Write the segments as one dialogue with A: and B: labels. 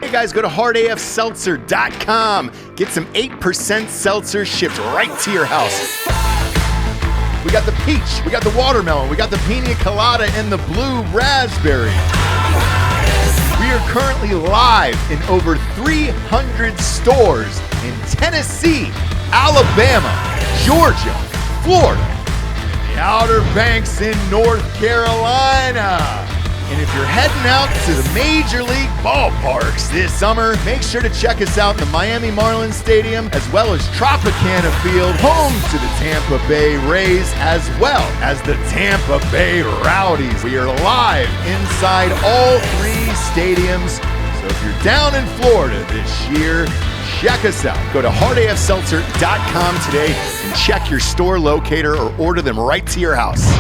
A: Hey guys, go to hardafseltzer.com. Get some 8% seltzer shipped right to your house. We got the peach, we got the watermelon, we got the pina colada, and the blue raspberry. We are currently live in over 300 stores in Tennessee, Alabama, Georgia, Florida, and the Outer Banks in North Carolina. And if you're heading out to the Major League ballparks this summer, make sure to check us out in the Miami Marlins Stadium, as well as Tropicana Field, home to the Tampa Bay Rays, as well as the Tampa Bay Rowdies. We are live inside all three stadiums. So if you're down in Florida this year, check us out. Go to hardafseltzer.com today and check your store locator or order them right to your house.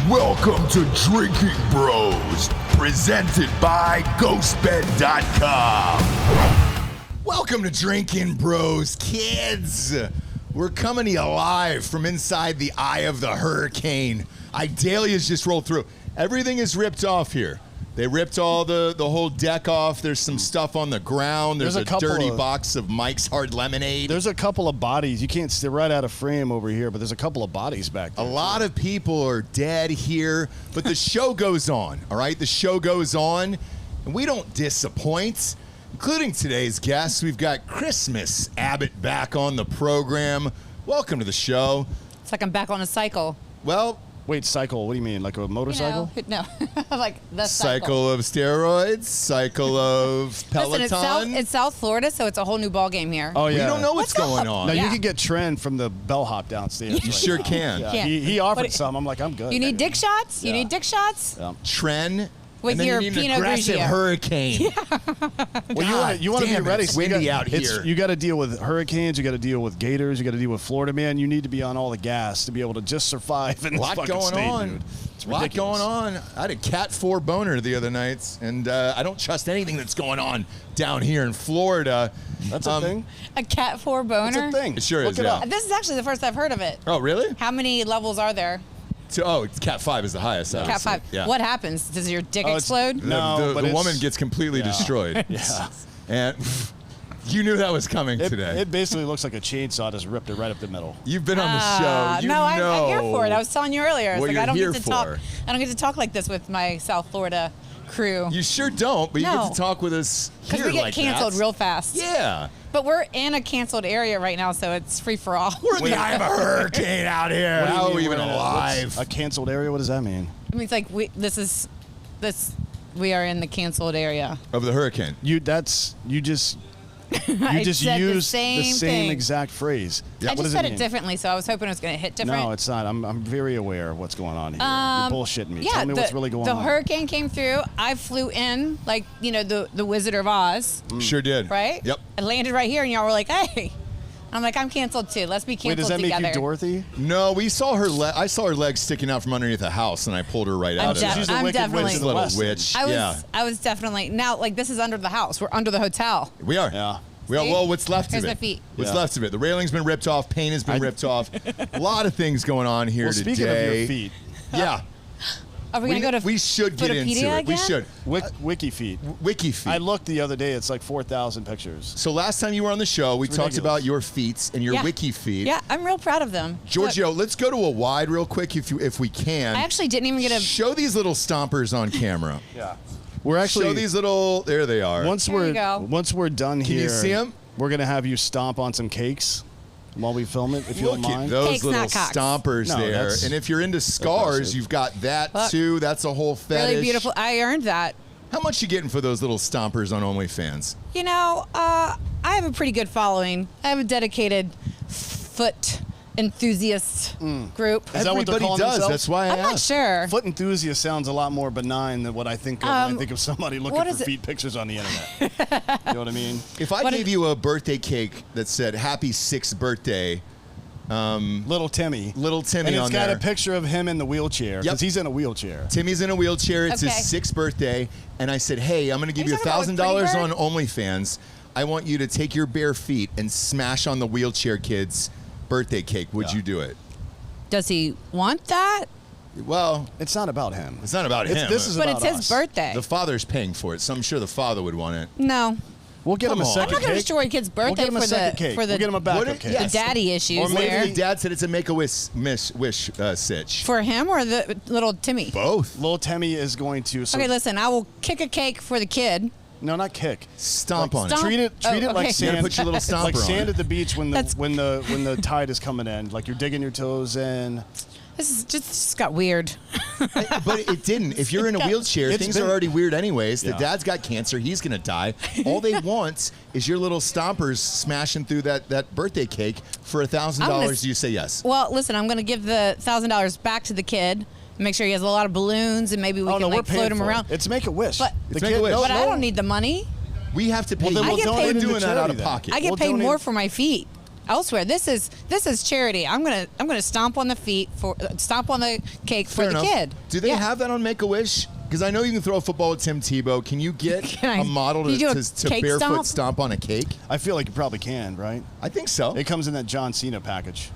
B: Welcome to Drinking Bros, presented by GhostBed.com.
A: Welcome to Drinkin' Bros, kids. We're coming to you live from inside the eye of the hurricane. Idalia's just rolled through. Everything is ripped off here. They ripped all the whole deck off. There's some stuff on the ground. There's a dirty box of Mike's Hard Lemonade.
C: There's a couple of bodies. You can't see right out of frame over here, but there's a couple of bodies back there.
A: A lot of people are dead here, but the show goes on, all right? The show goes on, and we don't disappoint, including today's guests. We've got Christmas Abbott back on the program. Welcome to the show.
D: It's like I'm back on a cycle.
A: Well,
C: wait, cycle? What do you mean? Like a motorcycle?
D: No, like the
A: cycle of steroids, cycle of Peloton.
D: Listen, it's South Florida, so it's a whole new ball game here.
C: Oh, yeah.
A: We don't know what's going on.
C: No,
D: Yeah.
C: you can get Trent from the bellhop downstairs.
A: You sure can.
C: Yeah.
D: Yeah.
C: He offered some. I'm like, I'm good.
D: You need dick shots? You
C: Yeah.
D: need dick shots?
C: Yeah.
A: Tren.
D: With
A: and then
D: your
A: you need an
D: Pinot
A: aggressive
D: Grigio.
A: hurricane.
C: Well, you want to be
A: damn it,
C: ready.
A: It's windy out here.
C: You got to deal with hurricanes. You got to deal with gators. You got to deal with Florida, man. You need to be on all the gas to be able to just survive in
A: A
C: this
A: lot
C: fucking
A: going
C: state,
A: on.
C: dude. It's
A: A lot
C: ridiculous.
A: going on. I had a Cat 4 boner the other night, and I don't trust anything that's going on down here in Florida.
C: That's a thing.
D: A Cat 4 boner?
C: That's a thing.
A: It sure
C: Look
A: is,
C: it
A: yeah.
C: up.
D: This is actually the first I've heard of it.
A: Oh, really?
D: How many levels are there?
A: It's Cat 5 is the highest.
D: Cat
A: obviously.
D: 5.
A: Yeah.
D: What happens? Does your dick
C: Oh, it's-
D: explode?
C: No, but
A: the
C: it's-
A: woman gets completely destroyed.
C: Yeah.
A: And you knew that was coming today.
C: It basically looks like a chainsaw just ripped it right up the middle.
A: You've been on the show. You
D: no,
A: know
D: I'm here for it. I was telling you earlier. It's
A: what
D: like
A: you're
D: I don't
A: here
D: get to talk.
A: for.
D: I don't get to talk like this with my South Florida crew.
A: You sure don't, but you
D: No.
A: get to talk with us
D: Because
A: here
D: we get
A: like
D: canceled
A: that.
D: real fast.
A: Yeah.
D: But we're in a canceled area right now, so it's free for all.
A: We're in the eye of a hurricane out here.
C: What do you
A: How are
C: mean
A: we even
C: we're in
A: alive?
C: A canceled area? What does that mean?
D: I mean, it's like we are in the canceled area.
A: Of the hurricane.
C: You just
D: I
C: used
D: said
C: the
D: the
C: same
D: same
C: exact phrase.
D: I
C: What
D: just
C: does
D: said it
C: mean?
D: differently, so I was hoping it was going to hit different.
C: No, it's not. I'm very aware of what's going on here. You're bullshitting me.
D: Yeah,
C: Tell me what's really going
D: the
C: on.
D: hurricane came through. I flew in like the Wizard of Oz,
A: Sure did.
D: right?
A: Yep.
D: I landed right here, and y'all were like, "Hey." I'm like, I'm canceled too. Let's be
C: Wait,
D: canceled
C: does that
D: together.
C: make you Dorothy?
A: No, we saw her. I saw her legs sticking out from underneath the house, and I pulled her right out of
D: def-
A: it.
C: She's the
D: I'm
C: wicked
D: definitely-
C: witch of the
A: Little
C: West.
A: witch.
D: I was,
A: Yeah,
D: I was definitely now like this is under the house. We're under the hotel.
A: we are.
C: Yeah.
A: We are.
D: See?
A: Well, what's left
D: Here's
A: of
D: my
A: it?
D: feet.
A: What's
C: Yeah.
A: left of it? The railing's been ripped off. Paint has been ripped off. A lot of things going on here
C: Well,
A: today.
C: speaking of your feet,
A: Yeah.
D: Are we gonna go to?
A: we should get into
D: Footopedia
A: it. We
D: again?
A: should.
C: Wiki feet.
A: Wiki feet.
C: I looked the other day. It's like 4,000 pictures.
A: So last time you were on the show, we talked
C: ridiculous.
A: about your feet and your
D: Yeah.
A: wiki feet.
D: Yeah, I'm real proud of them.
A: Giorgio, let's go to a wide real quick if we can.
D: I actually didn't even get a.
A: Show these little stompers on camera.
C: Yeah. We're actually
A: Show these little. There they are.
C: once
D: Here you go.
C: we're done
A: Can
C: here.
A: you see 'em?
C: We're gonna have you stomp on some cakes while we film it, if you
A: Look
C: don't
A: at
C: mind.
A: those
D: Cakes,
A: little
D: not cocks.
A: stompers
C: No,
A: there.
C: that's
A: And if you're into scars,
C: impressive.
A: you've got that
D: Look.
A: too. That's a whole fetish.
D: Really beautiful. I earned that.
A: How much you getting for those little stompers on OnlyFans?
D: You know, I have a pretty good following. I have a dedicated foot enthusiast group.
C: Is that what they're
A: Everybody
C: calling
A: does.
C: themselves?
A: That's why I
D: I'm not
A: asked.
D: sure.
C: Foot enthusiast sounds a lot more benign than what I think of when I think of somebody looking
D: what
C: for
D: is it?
C: feet pictures on the internet. You know what I mean?
A: If I
D: What
A: gave
D: is-
A: you a birthday cake that said "Happy 6th birthday,"
C: Little Timmy.
A: Little Timmy
C: and it's
A: on
C: got
A: there.
C: a picture of him in the wheelchair because
A: Yep.
C: he's in a wheelchair.
A: Timmy's in a wheelchair. It's
D: Okay.
A: his 6th birthday, and I said, "Hey, I'm going to give
D: Are
A: you
D: you talking about with
A: $1,000
D: Pretty
A: on OnlyFans. I want you to take your bare feet and smash on the wheelchair kid's birthday cake. Would
C: Yeah.
A: you do it?"
D: Does he want that?
A: Well,
C: It's not about him.
A: it's not about him.
C: This is
D: But
C: about
D: it's his
C: us.
D: birthday.
A: The father's paying for it, so I'm sure the father would want it.
D: No.
C: We'll get him a
A: Come on.
C: second
D: I'm not going to
C: cake.
D: destroy a kid's
C: We'll
D: birthday
C: get him a
D: for
C: second
D: the
C: cake.
D: for the
C: We'll get him a backup
A: What-
C: cake.
A: yeah.
D: the daddy issues
A: Or maybe
D: there.
A: the dad said it's a make-a-wish sitch.
D: For him or the little Timmy?
A: Both.
C: Little Timmy is going to. So,
D: Okay, listen, I will kick a cake for the kid.
C: No, not kick.
A: Stomp on
D: stomp?
A: it.
C: Treat it
D: Oh,
C: like
D: okay.
A: You
C: sand.
A: gotta put your little stomper
C: like
A: on
C: sand
A: it.
C: at the beach when
D: That's-
C: the tide is coming in. Like you're digging your toes in.
D: This is just got weird.
A: But it didn't. If you're in a wheelchair,
C: It's
A: things
C: been-
A: are already weird anyways. The
C: Yeah.
A: dad's got cancer. He's going to die. All they want is your little stompers smashing through that birthday cake for $1,000. You say yes.
D: Well, listen, I'm going to give the $1,000 back to the kid. Make sure he has a lot of balloons, and maybe we
C: Oh
D: can
C: no, we're
D: like float
C: paying
D: him
C: for
D: around.
C: it. It's Make-A-Wish.
D: But-
C: The
A: It's
C: kid-
A: Make-A-Wish.
C: no,
D: But I
C: no.
D: don't need the money.
A: We have to pay.
C: Well, then
D: I
C: we'll
D: get
C: donate
D: paid-
C: it
A: We're
C: to
A: doing that out of
C: charity then.
A: pocket.
D: I get
C: We'll
D: paid
C: donate-
D: more for my feet elsewhere. This is charity. I'm gonna stomp on the feet for stomp on the cake
A: Fair
D: for the
A: enough.
D: kid.
A: Do they
D: Yeah.
A: have that on Make-A-Wish? Because I know you can throw a football with Tim Tebow. Can you get
D: Can I-
A: a model
D: can you do a
A: to
D: cake
A: barefoot
D: stomp?
A: on a cake?
C: I feel like you probably can, right?
A: I think so.
C: It comes in that John Cena package.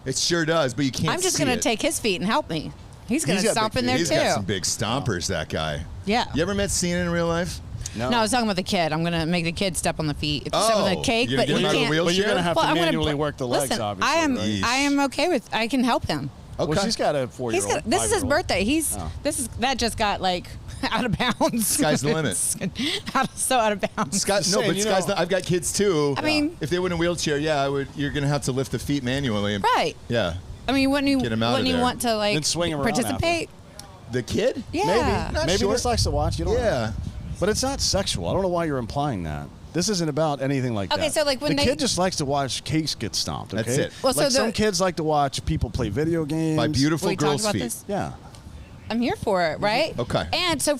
A: It sure does, but you can't
D: I'm just
A: see
D: gonna
A: it.
D: take his feet and help me. He's gonna
C: He's got
D: stomp
C: big
D: in there
A: He's
D: too.
A: got some big stompers, that guy.
D: Yeah.
A: You ever met Cena in real life?
D: No, I was talking about the kid. I'm gonna make the kid step on the feet. Step on the cake,
A: you're
D: but
A: gonna
D: he
A: get him out of the
D: can't.
A: wheelchair?
C: But you're gonna have
D: Well,
C: to
D: I'm gonna
C: manually
D: put-
C: work the legs,
D: listen,
C: obviously.
D: I am
C: right?
D: I am okay with. I can help him.
A: Okay.
C: Well, she's got a 4-year-old.
D: This is his
C: 5-year-old.
D: birthday.
C: Oh.
D: That just got like out of bounds.
A: Sky's the limit.
D: So out of bounds.
A: Scott,
C: Just
A: no,
C: saying,
A: but
C: you
A: Sky's
C: know-
A: not, I've got kids too.
D: I mean-
A: if they were in a wheelchair, yeah, I would. You're gonna have to lift the feet manually.
D: Right.
A: Yeah.
D: I mean, wouldn't
A: Get him out of
D: you
A: there.
D: want to like
C: Then swing him around
D: participate?
A: The kid?
D: Yeah.
C: Maybe.
A: Not
C: Maybe
A: sure.
C: just likes to watch. You don't know.
A: Yeah.
C: But it's not sexual. I don't know why you're implying that. This isn't about anything like
D: Okay,
C: that.
D: so, like, when
C: the
D: they-
C: kid just likes to watch cakes get stomped. Okay?
A: That's it.
D: Well, so
C: like some
D: the-
C: kids like to watch people play video games.
A: By beautiful
D: We talked
A: girls'
D: about
A: feet.
D: this.
C: Yeah.
D: I'm here for it, right?
A: Okay.
D: And so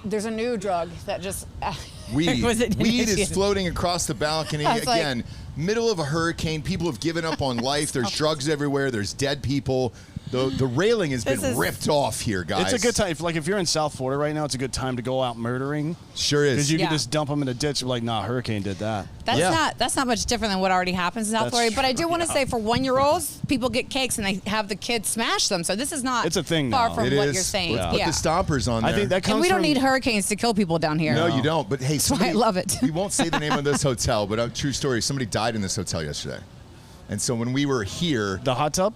D: there's a new drug that just
A: Weed.
D: was it
A: Weed is
D: initiated?
A: floating across the balcony.
D: I was like-
A: Again, middle of a hurricane. People have given up on life. There's drugs everywhere. There's dead people. The railing has been
D: This is-
A: ripped off here, guys.
C: It's a good time. If you're in South Florida right now, it's a good time to go out murdering.
A: Sure
C: Because
A: is.
C: you
D: Yeah.
C: can just dump them in a ditch. You're like, nah, hurricane did that.
A: Yeah.
D: That's not much different than what already happens in South
C: That's
D: Florida. But I do
C: true,
D: want to
C: yeah.
D: say for 1-year-olds, people get cakes and they have the kids smash them. So this is not
C: It's a thing
D: far
C: now.
D: from
A: It
D: what
A: is.
D: you're saying.
A: Let's put
D: Yeah.
A: the stompers on there.
C: I think that comes
D: And we don't
C: from,
D: need hurricanes to kill people down here.
A: No, you don't. But hey,
D: why I
A: somebody,
D: love it.
A: We won't say the name of this hotel, but a true story. Somebody died in this hotel yesterday, and so when we were here,
C: the hot tub.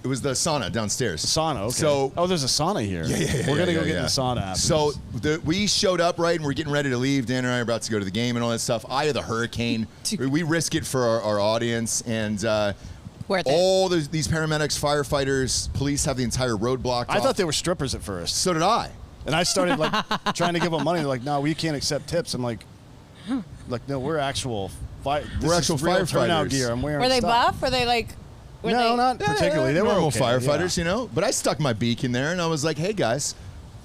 A: it was the sauna downstairs.
C: Sauna. Okay.
A: So
C: oh, there's a sauna here. We're gonna go get in the sauna after.
A: So
C: this.
A: we showed up right, and we're getting ready to leave. Dan and I are about to go to the game and all that stuff. Eye of the hurricane. We risk it for our audience, and
D: Worth it.
A: all these paramedics, firefighters, police have the entire road blocked
C: I
A: off.
C: thought they were strippers at first,
A: So did I.
C: and I started like trying to give them money. They're like, no, we can't accept tips. I'm like, no, we're actual.
A: We're actual
C: real turnout
A: firefighters.
C: gear. I'm wearing.
D: Were they
C: stuff.
D: buff? Were they like? Were
C: No,
D: they,
C: not particularly. They were
A: normal
C: okay,
A: firefighters,
C: yeah.
A: you know. But I stuck my beak in there, and I was like, "Hey guys,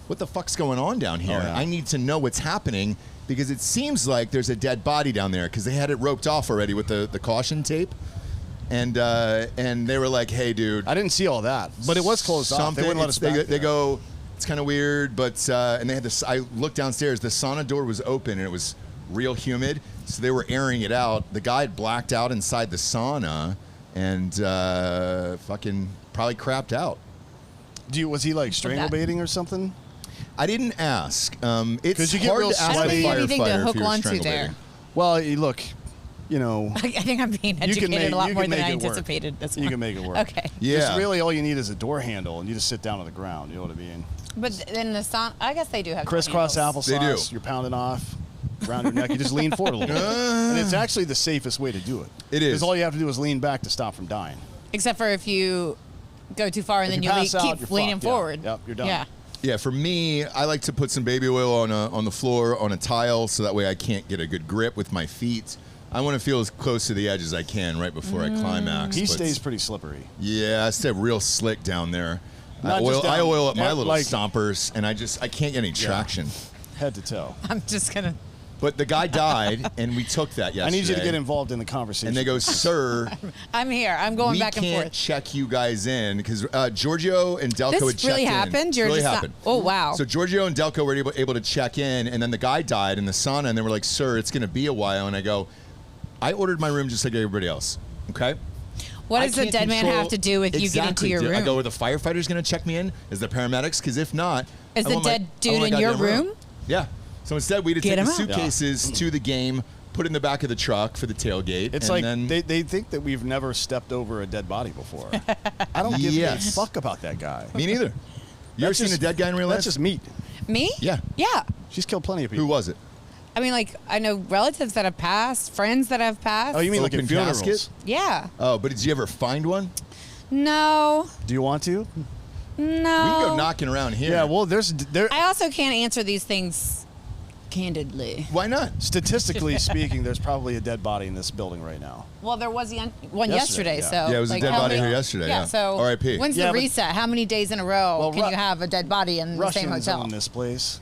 A: what the fuck's going on down here?
C: Oh, yeah.
A: I need to know what's happening because it seems like there's a dead body down there because they had it roped off already with the caution tape." And they were like, "Hey, dude,
C: I didn't see all that, but it was closed off. They wouldn't let us back
A: They
C: there.
A: go, it's kind of weird, but and they had this. I looked downstairs. The sauna door was open, and it was real humid, so they were airing it out. The guy had blacked out inside the sauna, and fucking probably crapped out.
C: Was he like strangle baiting or something?
A: I didn't ask. It's
C: 'Cause you get
A: hard
C: real
A: to ask
D: I don't
A: a
D: think you have anything to
A: firefighter if
D: hook
A: you're
D: onto
A: strangle
D: there.
A: baiting.
C: Well, look, you know,
D: I think I'm being
C: you can
D: educated
C: make
D: a lot
C: you
D: more
C: can
D: than I
C: make it work.
D: anticipated. This
C: You
D: one.
C: can make it work.
D: Okay.
A: Yeah.
C: Just really all you need is a door handle, and you just sit down on the ground. You know what I mean?
D: But then the sauna, I guess they do have
C: Crisscross
D: handles.
A: They
C: applesauce.
A: do.
C: You're pounding off around your neck. You just lean forward a little bit, and it's actually the safest way to do it.
A: It is.
C: Because all you have to do is lean back to stop from dying.
D: Except for if you go too far and
C: If
D: then
C: you
D: you
C: pass out,
D: keep
C: you're
D: leaning
C: fucked. Yeah.
D: forward.
C: Yep, you're done.
D: Yeah.
A: Yeah, for me, I like to put some baby oil on the floor on a tile, so that way I can't get a good grip with my feet. I want to feel as close to the edge as I can right before I climax.
C: He
A: but-
C: stays pretty slippery.
A: Yeah, I stay real slick down there.
C: Not just
A: I
C: down-
A: oil up my
C: yeah,
A: little
C: like-
A: stompers, and I can't get any traction.
C: Head to toe.
D: I'm just gonna.
A: But the guy died, and we took that yesterday.
C: I need you to get involved in the conversation.
A: And they go, "Sir,
D: I'm here. I'm going
A: we
D: back and
A: can't
D: forth.
A: check you guys in because Giorgio and Delco
D: This
A: had checked
D: really
A: in.
D: happened? You're
A: really
D: just not-
A: happened.
D: oh, wow.
A: So Giorgio and Delco were able to check in, and then the guy died in the sauna, and they were like, "Sir, it's going to be a while." And I go, "I ordered my room just like everybody else." Okay.
D: What does the dead man have to do with you getting to your room?
A: I go, are the firefighters going to check me in? Is the paramedics? Because if not,
D: is the dead dude in your room?
A: Yeah. So instead, we had to take the suitcases to the game, put it in the back of the truck for the tailgate.
C: It's like they think that we've never stepped over a dead body before. I don't give a fuck about that guy.
A: Me neither. You ever seen a dead guy in real life?
C: That's just meat.
D: Me?
A: Yeah.
D: Yeah.
C: She's killed plenty of people.
A: Who was it?
D: I mean, like, I know relatives that have passed, friends that have passed.
C: Oh, you mean like in
A: Open
C: funerals?
A: casket?
D: Yeah.
A: Oh, but did you ever find one?
D: No.
C: Do you want to?
D: No.
A: We can go knocking around here.
C: Yeah, well, there.
D: I also can't answer these things candidly.
A: Why not?
C: Statistically speaking, there's probably a dead body in this building right now.
D: Well, there was one yesterday,
C: yeah.
D: so.
A: Yeah, it was a dead body here yesterday. Yeah.
D: So.
A: R.I.P.
D: When's the reset? How many days in a row can you have a dead body in the same
C: Russians
D: hotel?
C: own this place.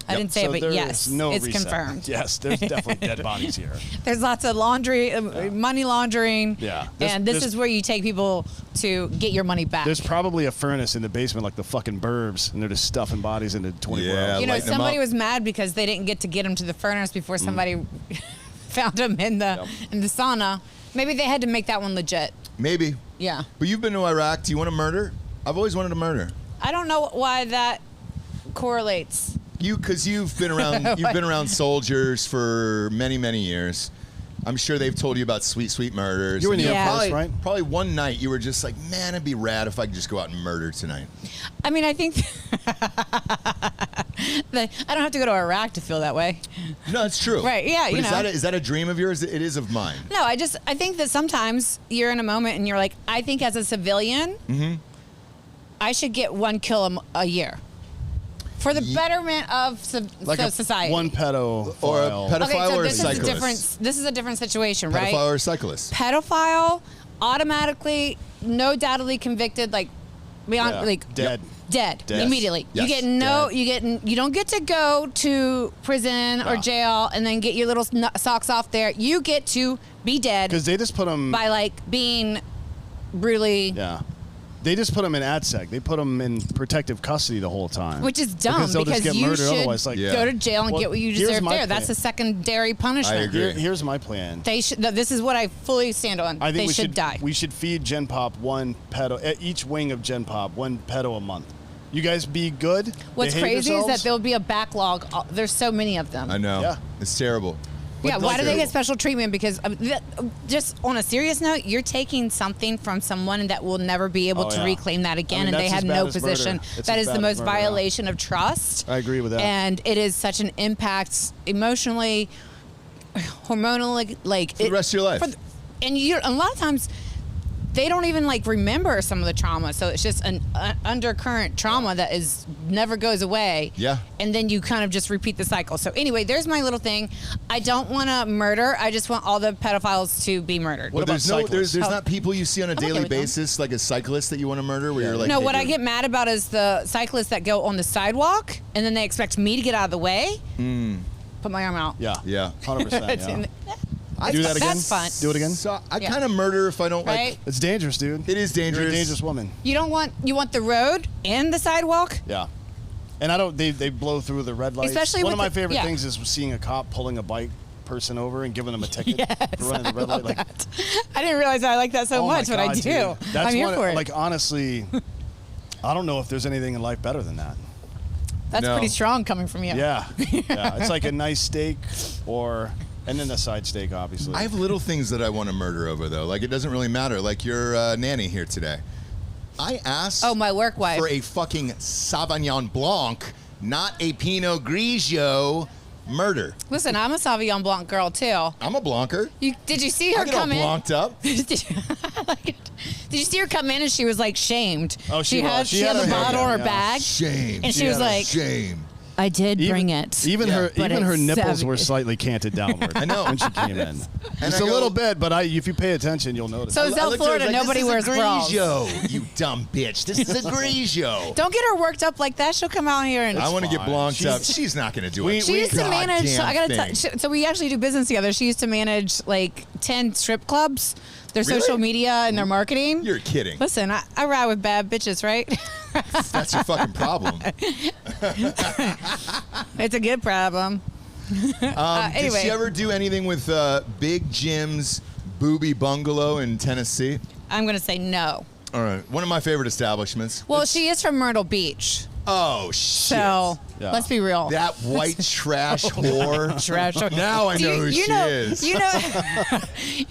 D: I didn't say it, but yes, it's confirmed.
C: Yes, there's definitely dead bodies here.
D: There's lots of laundry, money laundering.
C: Yeah.
D: And this is where you take people to get your money back.
C: There's probably a furnace in the basement like the fucking Burbs, and they're just stuffing bodies into 24 hours.
D: You know, somebody was mad because they didn't get them to the furnace before somebody found them in the sauna. Maybe they had to make that one legit.
A: Maybe.
D: Yeah.
A: But you've been to Iraq. Do you want to murder? I've always wanted to murder.
D: I don't know why that correlates.
A: Because you've been around soldiers for many, many years. I'm sure they've told you about sweet murders.
C: You were in the Air Force, right?
A: Probably one night you were just like, man, it'd be rad if I could just go out and murder tonight.
D: I mean, I think I don't have to go to Iraq to feel that way.
A: No, it's true.
D: Right? Yeah.
A: But is that a dream of yours? It is of mine.
D: No, I think that sometimes you're in a moment and you're like, I think as a civilian, I should get one kill a year. For the betterment of society.
C: One pedophile.
A: Or a pedophile or a
D: cyclist. This is a different situation, right?
A: Pedophile or a cyclist.
D: Pedophile, automatically, no doubtedly convicted, like beyond, like
C: dead.
D: Dead
A: Yes.
D: immediately.
A: Yes.
D: You don't get to go to prison or jail and then get your little socks off there. You get to be dead.
C: Because they just put them
D: by like being brutally.
C: Yeah. They just put them in ADSEC. They put them in protective custody the whole time.
D: Which is dumb
C: because
D: you should go to jail and get what you deserve there. That's a secondary punishment.
A: I agree.
C: Here's my plan.
D: This is what I fully stand on.
C: I think
D: they should die.
C: We should feed Gen Pop one pedo, each wing of Gen Pop, one pedo a month. You guys be good.
D: What's crazy is that there'll be a backlog. There's so many of them.
A: I know.
C: Yeah.
A: It's terrible.
D: Yeah, why do they get special treatment? Because just on a serious note, you're taking something from someone that will never be able to reclaim that again, and they have no position. That is the most violation of trust.
C: I agree with that.
D: And it is such an impact emotionally, hormonally, like
A: for the rest of your life.
D: And a lot of times, they don't even like remember some of the trauma, so it's just an undercurrent trauma that never goes away.
A: Yeah.
D: And then you kind of just repeat the cycle. So anyway, there's my little thing. I don't want to murder. I just want all the pedophiles to be murdered.
C: What about
A: there's not people you see on a daily basis, like a cyclist that you want to murder, where you're like.
D: No, what I get mad about is the cyclists that go on the sidewalk and then they expect me to get out of the way. Put my arm out.
C: Yeah. 100%. Yeah.
A: Do
C: that again.
D: That's fun.
C: Do it again.
A: So I kind of murder if I don't like.
C: It's dangerous, dude.
A: It is dangerous.
C: You're a dangerous woman.
D: You want the road and the sidewalk.
C: Yeah. And I don't. They blow through the red lights.
D: Especially
C: one of my favorite things is seeing a cop pulling a bike person over and giving them a ticket for running the red light. Like,
D: I didn't realize I like that so much, but I do.
C: Dude. That's
D: I'm here for it.
C: Like honestly, I don't know if there's anything in life better than that.
D: That's pretty strong coming from you.
C: Yeah. It's like a nice steak and then the side steak, obviously.
A: I have little things that I want to murder over, though. Like, it doesn't really matter. Like your nanny here today. I asked
D: my work wife.
A: For a fucking Sauvignon Blanc, not a Pinot Grigio murder.
D: Listen, I'm a Sauvignon Blanc girl, too.
A: I'm a Blancer.
D: Did you see her come in?
A: I get all blanced up.
D: Did you see her come in and she was, like, shamed?
C: Oh,
D: she had the bottle in her bag.
A: Shame.
D: And she was like...
A: Shame.
D: I did bring it.
C: Even her nipples were slightly canted downward.
A: I know.
C: When she came in. Just a little bit, but if you pay attention, you'll notice.
D: So South Florida, nobody wears bras.
A: Grigio, you dumb bitch. This is a Grigio.
D: Don't get her worked up like that. She'll come out here and...
A: I want to get blanched up. She's not going to do it.
D: She used to manage... So we actually do business together. She used to manage like 10 strip clubs. Their social media and their marketing.
A: You're kidding.
D: Listen, I ride with bad bitches, right?
A: That's your fucking problem.
D: It's a good problem. Anyway.
A: Did she ever do anything with Big Jim's Booby Bungalow in Tennessee?
D: I'm going to say no.
A: All right. One of my favorite establishments.
D: Well, she is from Myrtle Beach.
A: Oh, shit.
D: So, let's be real.
A: That white trash whore.
D: Trash whore.
A: Now I know who she is.
D: You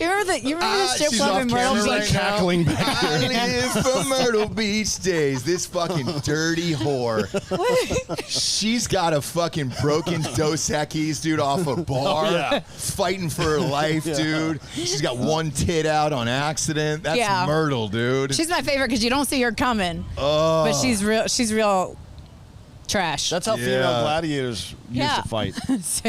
D: remember the strip club in Myrtle Beach?
A: Right
C: cackling back
A: I live for Myrtle Beach days. This fucking dirty whore. She's got a fucking broken Dos Equis, dude, off a bar. Fighting for her life, dude. She's got one tit out on accident. That's Myrtle, dude.
D: She's my favorite because you don't see her coming.
A: Oh.
D: But she's real trash.
C: That's how female gladiators used to fight.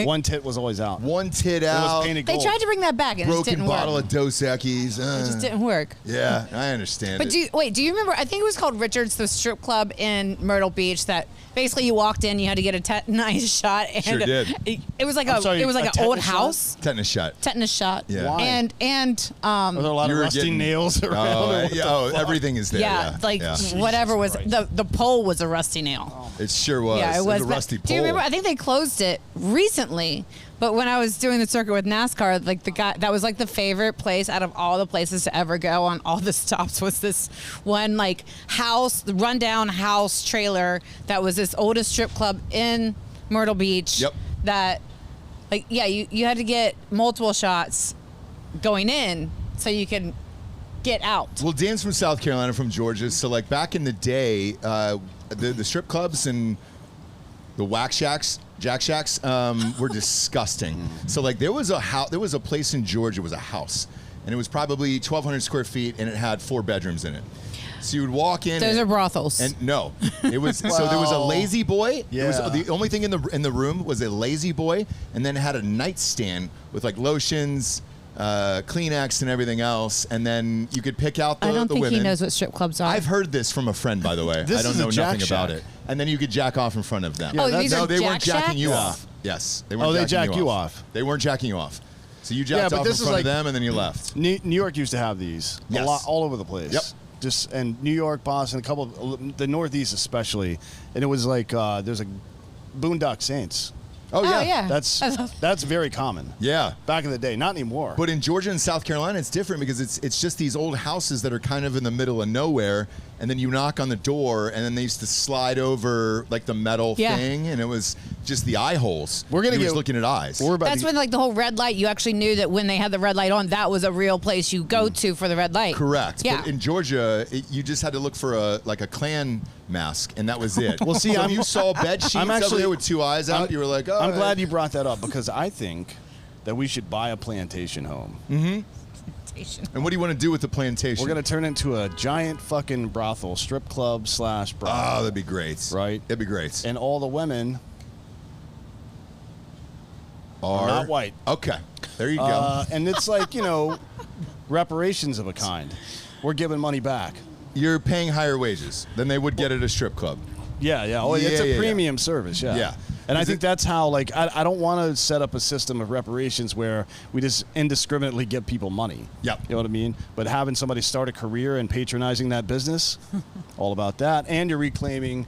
C: One tit was always out.
A: One tit
C: It
A: out.
C: was painted
D: They
C: gold.
D: tried to bring that back and it just
A: Broken
D: didn't
A: bottle
D: work.
A: of Dos Equis.
D: It just didn't work.
A: Yeah, I understand
D: But
A: it.
D: do you remember, I think it was called Richard's, the strip club in Myrtle Beach that basically you walked in, you had to get a tetanus shot. And
A: Sure did.
D: It was like
C: I'm sorry,
D: it was like
C: a
D: an old
C: tetanus shot?
D: house.
A: Tetanus shot.
D: Tetanus shot.
A: Yeah.
C: Why?
D: And
C: Are there a lot
A: You
C: of
A: were
C: rusty
A: getting-
C: nails around?
A: Oh,
C: or what the fuck?
A: everything is there.
D: yeah, like whatever was the pole was a rusty nail.
A: It sure was.
D: Yeah, it was
A: a rusty pole.
D: Do you remember? I think they closed it recently. But when I was doing the circuit with NASCAR, like the guy that was like the favorite place out of all the places to ever go on all the stops was this one like house, the rundown house trailer that was this oldest strip club in Myrtle Beach.
A: Yep.
D: That, like, yeah, you had to get multiple shots going in so you can get out.
A: Well, Dan's from South Carolina, from Georgia. So, like, back in the day, the strip clubs and the whack shacks, jack shacks, were disgusting. So, like, there was a place in Georgia. It was a house, and it was probably 1,200 square feet, and it had 4 bedrooms in it. So you would walk in.
D: Those are brothels.
A: And no, it was so there was a lazy boy.
C: Yeah.
A: It was the only thing in the room was a lazy boy, and then it had a nightstand with like lotions, Kleenex, and everything else. And then you could pick out the
D: I don't think
A: women.
D: he knows what strip clubs are.
A: I've heard this from a friend, by the way.
C: This
A: I don't
C: is a
A: know
C: jack
A: nothing about
C: shack.
A: it. And then you could jack off in front of them.
C: Yeah,
D: these
A: No,
D: are
A: they weren't
D: jack
A: jacking you
D: shacks?
A: off. Yes, they weren't.
C: Oh, they
A: jacking
C: jack you off.
A: They weren't jacking you off. So you
C: Yeah,
A: jacked
C: but
A: off in
C: this is
A: front
C: like-
A: of them, and then you left.
C: New York used to have these
A: Yes.
C: a lot, all over the place.
A: Yep.
C: And New York, Boston, a couple, the Northeast especially, and it was like there's a Boondock Saints.
A: Oh yeah.
C: That's very common.
A: Yeah.
C: Back in the day, not anymore.
A: But in Georgia and South Carolina, it's different because it's just these old houses that are kind of in the middle of nowhere, and then you knock on the door, and then they used to slide over like the metal thing, and it was just the eye holes.
C: We're gonna
A: you
C: get
A: was looking at eyes.
C: We're about
D: That's
C: to,
D: when like the whole red light, you actually knew that when they had the red light on, that was a real place you go to for the red light.
A: Correct.
D: Yeah.
A: But in Georgia, you just had to look for a Klan mask, and that was it.
C: Well, see,
A: so if you saw bed sheets over there with 2 eyes out, you were like, oh.
C: I'm glad you brought that up because I think that we should buy a plantation home.
A: And what do you want to do with the plantation?
C: We're gonna turn it into a giant fucking brothel, strip club / brothel.
A: Oh, that'd be great.
C: Right?
A: That'd be great.
C: And all the women
A: are
C: not white.
A: Okay. There you go.
C: And it's like, reparations of a kind. We're giving money back.
A: You're paying higher wages than they would get at a strip club.
C: Yeah. Oh, it's a premium service. Yeah.
A: Yeah.
C: And I
A: Is
C: think
A: it-
C: that's how, like, I don't want to set up a system of reparations where we just indiscriminately give people money.
A: Yep.
C: You know what I mean? But having somebody start a career and patronizing that business, all about that. And you're reclaiming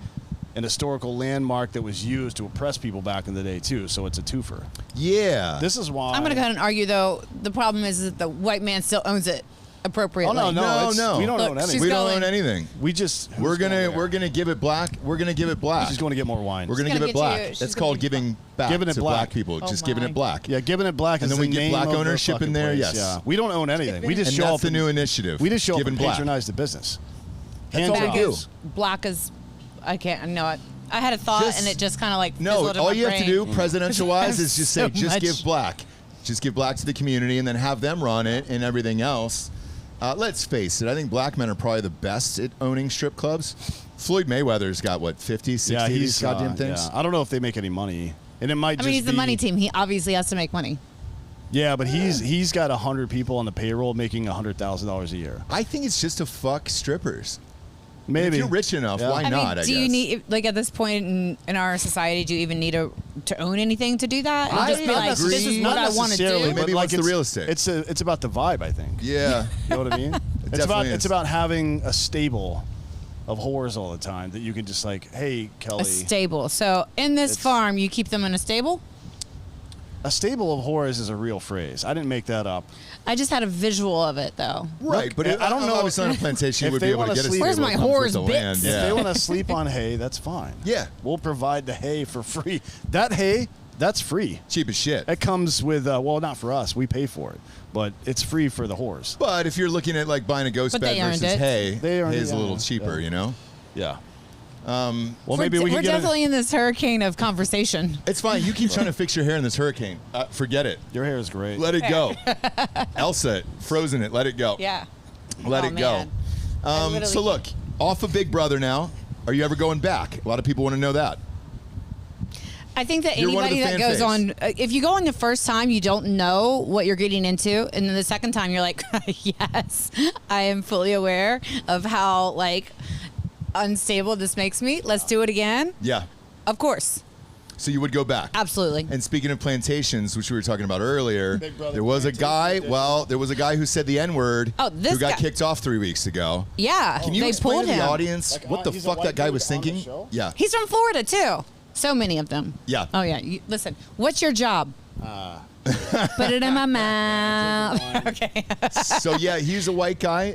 C: an historical landmark that was used to oppress people back in the day, too. So it's a twofer.
A: Yeah.
C: This is why.
D: I'm going to go ahead and argue, though, the problem is that the white man still owns it appropriately.
C: Oh, no.
A: No.
C: We don't
D: Look,
C: own anything.
D: she's
A: we don't
D: going-
A: own anything.
C: We just.
A: We're gonna give it black. We're gonna give it black.
C: She's going to get more wine.
A: We're gonna
D: She's
A: give
D: gonna
A: it
D: get
A: black.
D: you- she's
A: That's
D: gonna
A: called
D: get
A: giving back
C: Giving it
A: to
C: black.
A: people.
D: Oh
A: Just giving
D: my.
A: it black.
C: Yeah, giving it black
A: And
C: is
A: then we
C: the
A: get
C: name
A: black
C: of the
A: ownership in
C: fucking
A: there,
C: place.
A: yes.
C: Yeah. We don't own anything. We just
A: And
C: show
A: that's
C: up
A: the
C: and-
A: new initiative.
C: We just show up
A: Giving
C: and
A: black.
C: patronize the business.
A: That's
C: Hands
A: all we
C: off.
A: do.
D: Black is, I can't know it. I had a thought
A: Just-
D: and it just kind of like
A: No,
D: fizzled in
A: all
D: my
A: you have to
D: brain.
A: do, presidential wise, is just say,
D: So
A: just
D: much.
A: give black. Just give black to the community and then have them run it and everything else. Let's face it, I think black men are probably the best at owning strip clubs. Floyd Mayweather's got, 50, 60 of these goddamn things?
C: Yeah. I don't know if they make any money. And it might
D: I
C: just
D: mean, he's the
C: be-
D: money team. He obviously has to make money.
C: Yeah, but he's got 100 people on the payroll making $100,000 a year.
A: I think it's just to fuck strippers.
C: Maybe.
A: If you're rich enough,
C: Yeah.
A: why
D: I
A: not,
D: mean,
A: I
D: do you
A: guess?
D: need, like, at this point in our society, do you even need to own anything to do that? And
A: I
D: just be like, this is
A: agree.
D: what
C: Not
D: I want to
C: necessarily,
D: do?
C: but
A: Maybe
C: like
A: what's the
C: it's-
A: real estate?
C: It's about the vibe, I think.
A: Yeah.
C: You know what I mean?
A: definitely is.
C: It's about having a stable of whores all the time that you can just like, hey, Kelly.
D: A stable. So in this
C: It's-
D: farm, you keep them in a stable?
C: A stable of whores is a real phrase. I didn't make that up.
D: I just had a visual of it, though.
A: Right,
C: Look,
A: but
C: I don't know
A: if it's on a plantation, you would be able to get a stable.
D: Where's my whore's bits?
C: If they want to sleep on hay, that's fine.
A: Yeah.
C: We'll provide the hay for free. That hay, that's free.
A: Cheap as shit.
C: It comes with, well, not for us. We pay for it. But it's free for the whores.
A: But if you're looking at like buying a ghost bed versus hay, hay's a little cheaper, you know?
C: Yeah.
A: Well,
C: maybe we can
D: we're definitely in this hurricane of conversation.
A: It's fine. You keep trying to fix your hair in this hurricane. Forget it.
C: Your hair is great.
A: Let it go. Elsa, frozen it. Let it go.
D: Yeah.
A: Let it go. So look, off of Big Brother now. Are you ever going back? A lot of people want to know that.
D: I think that anybody that goes on, if you go on the first time, you don't know what you're getting into, and then the second time you're like, yes, I am fully aware of how like unstable this makes me. Let's do it again.
A: Yeah.
D: Of course.
A: So you would go back.
D: Absolutely.
A: And speaking of plantations, which we were talking about earlier, there was a guy. Well, there was a guy who said the N-word.
D: Oh, this
A: who got
D: guy.
A: kicked off 3 weeks ago.
D: Yeah.
A: Can you
D: they
A: explain
D: pulled
A: to the
D: him.
A: audience
C: Like,
A: what the
C: he's a
A: fuck
C: white
A: that guy
C: dude
A: was
C: on the
A: thinking?
C: show?
A: Yeah.
D: He's from Florida too. So many of them.
A: Yeah.
D: Oh yeah. Listen, what's your job? Put it in my mouth. Okay.
A: So yeah, he's a white guy.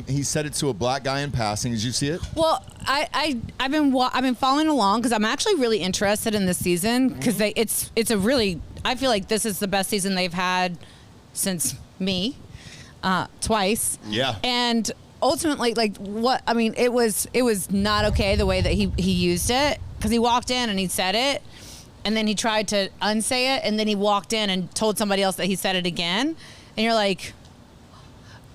A: He said it to a black guy in passing. Did you see it?
D: Well, I've been following along because I'm actually really interested in this season because it's a really, I feel like this is the best season they've had since me, twice.
A: Yeah.
D: And ultimately, like what I mean, it was not okay the way that he used it because he walked in and he said it. And then he tried to unsay it, and then he walked in and told somebody else that he said it again. And you're like,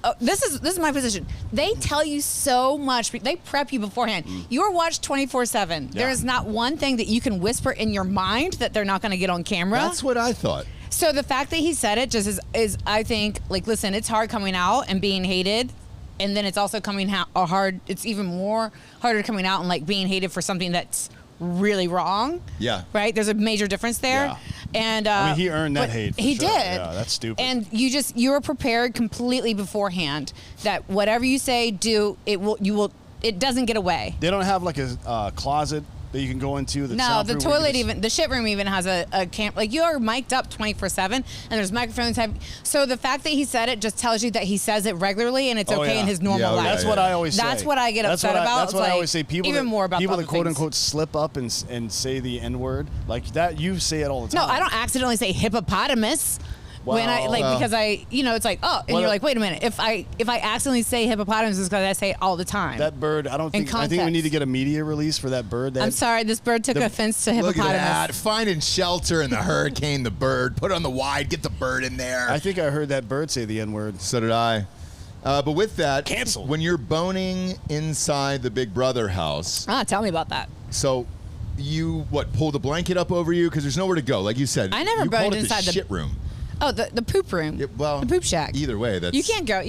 D: oh, this is my position. They tell you so much. They prep you beforehand. You're watched 24/7.
A: Yeah.
D: There is not one thing that you can whisper in your mind that they're not going to get on camera.
A: That's what I thought.
D: So the fact that he said it just is I think, like, listen, it's hard coming out and being hated. And then it's also coming out hard. It's even more harder coming out and like being hated for something that's really wrong.
A: Yeah.
D: Right? There's a major difference there.
C: Yeah.
D: And
C: I mean, he earned that hate.
D: He
C: sure.
D: did.
C: Yeah, that's stupid.
D: And you were prepared completely beforehand that whatever you say, do, it doesn't get away.
C: They don't have like a closet that you can go into.
D: No, the toilet the shit room even has a camp. Like, you are mic'd up 24/7, and there's microphones. So the fact that he said it just tells you that he says it regularly, and it's okay in his normal life.
C: That's what I always say.
D: That's what I get upset about.
C: That's what I always say. People
D: even more about
C: people that quote
D: things.
C: unquote slip up and say the N-word like that. You say it all the time.
D: No, I don't accidentally say hippopotamus. When I because I it's like, oh, and you're like, wait a minute, if I accidentally say hippopotamus, it's because I say it all the time.
C: That bird, I think we need to get a media release for that bird.
D: I'm sorry, this bird took offense to hippopotamus.
A: Look at that. Finding shelter in the hurricane, the bird. Put it on the wide, get the bird in there.
C: I think I heard that bird say the N-word.
A: So did I. But with that,
C: canceled.
A: When you're boning inside the Big Brother house.
D: Tell me about that.
A: So you, pulled a blanket up over you? Because there's nowhere to go. Like you said,
D: I never boned inside
A: the shit room.
D: Oh, the poop room.
A: Yeah, well,
D: the poop shack.
A: Either way, that's
D: you can't go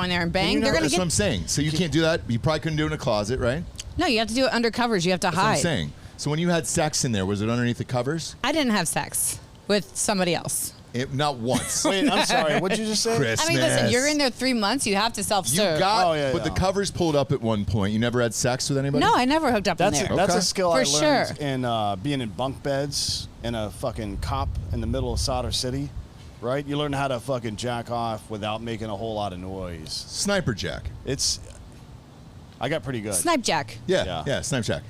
D: in there and bang.
A: They're gonna that's what I'm saying. So you can't do that. You probably couldn't do it in a closet, right?
D: No, you have to do it under covers. You have to hide.
A: That's what I'm saying. So when you had sex in there, was it underneath the covers?
D: I didn't have sex with somebody else.
A: Not once.
C: Wait, I'm sorry. What did you just say?
A: Christmas.
D: I mean, listen, you're in there 3 months. You have to self-serve.
A: You got, but the covers pulled up at one point. You never had sex with anybody?
D: No, I never hooked up in there.
C: That's a skill I learned
D: sure.
C: in being in bunk beds in a fucking cop in the middle of Solder City. Right? You learn how to fucking jack off without making a whole lot of noise.
A: Sniper jack.
C: I got pretty good.
A: Sniper
D: jack.
A: Yeah, sniper jack.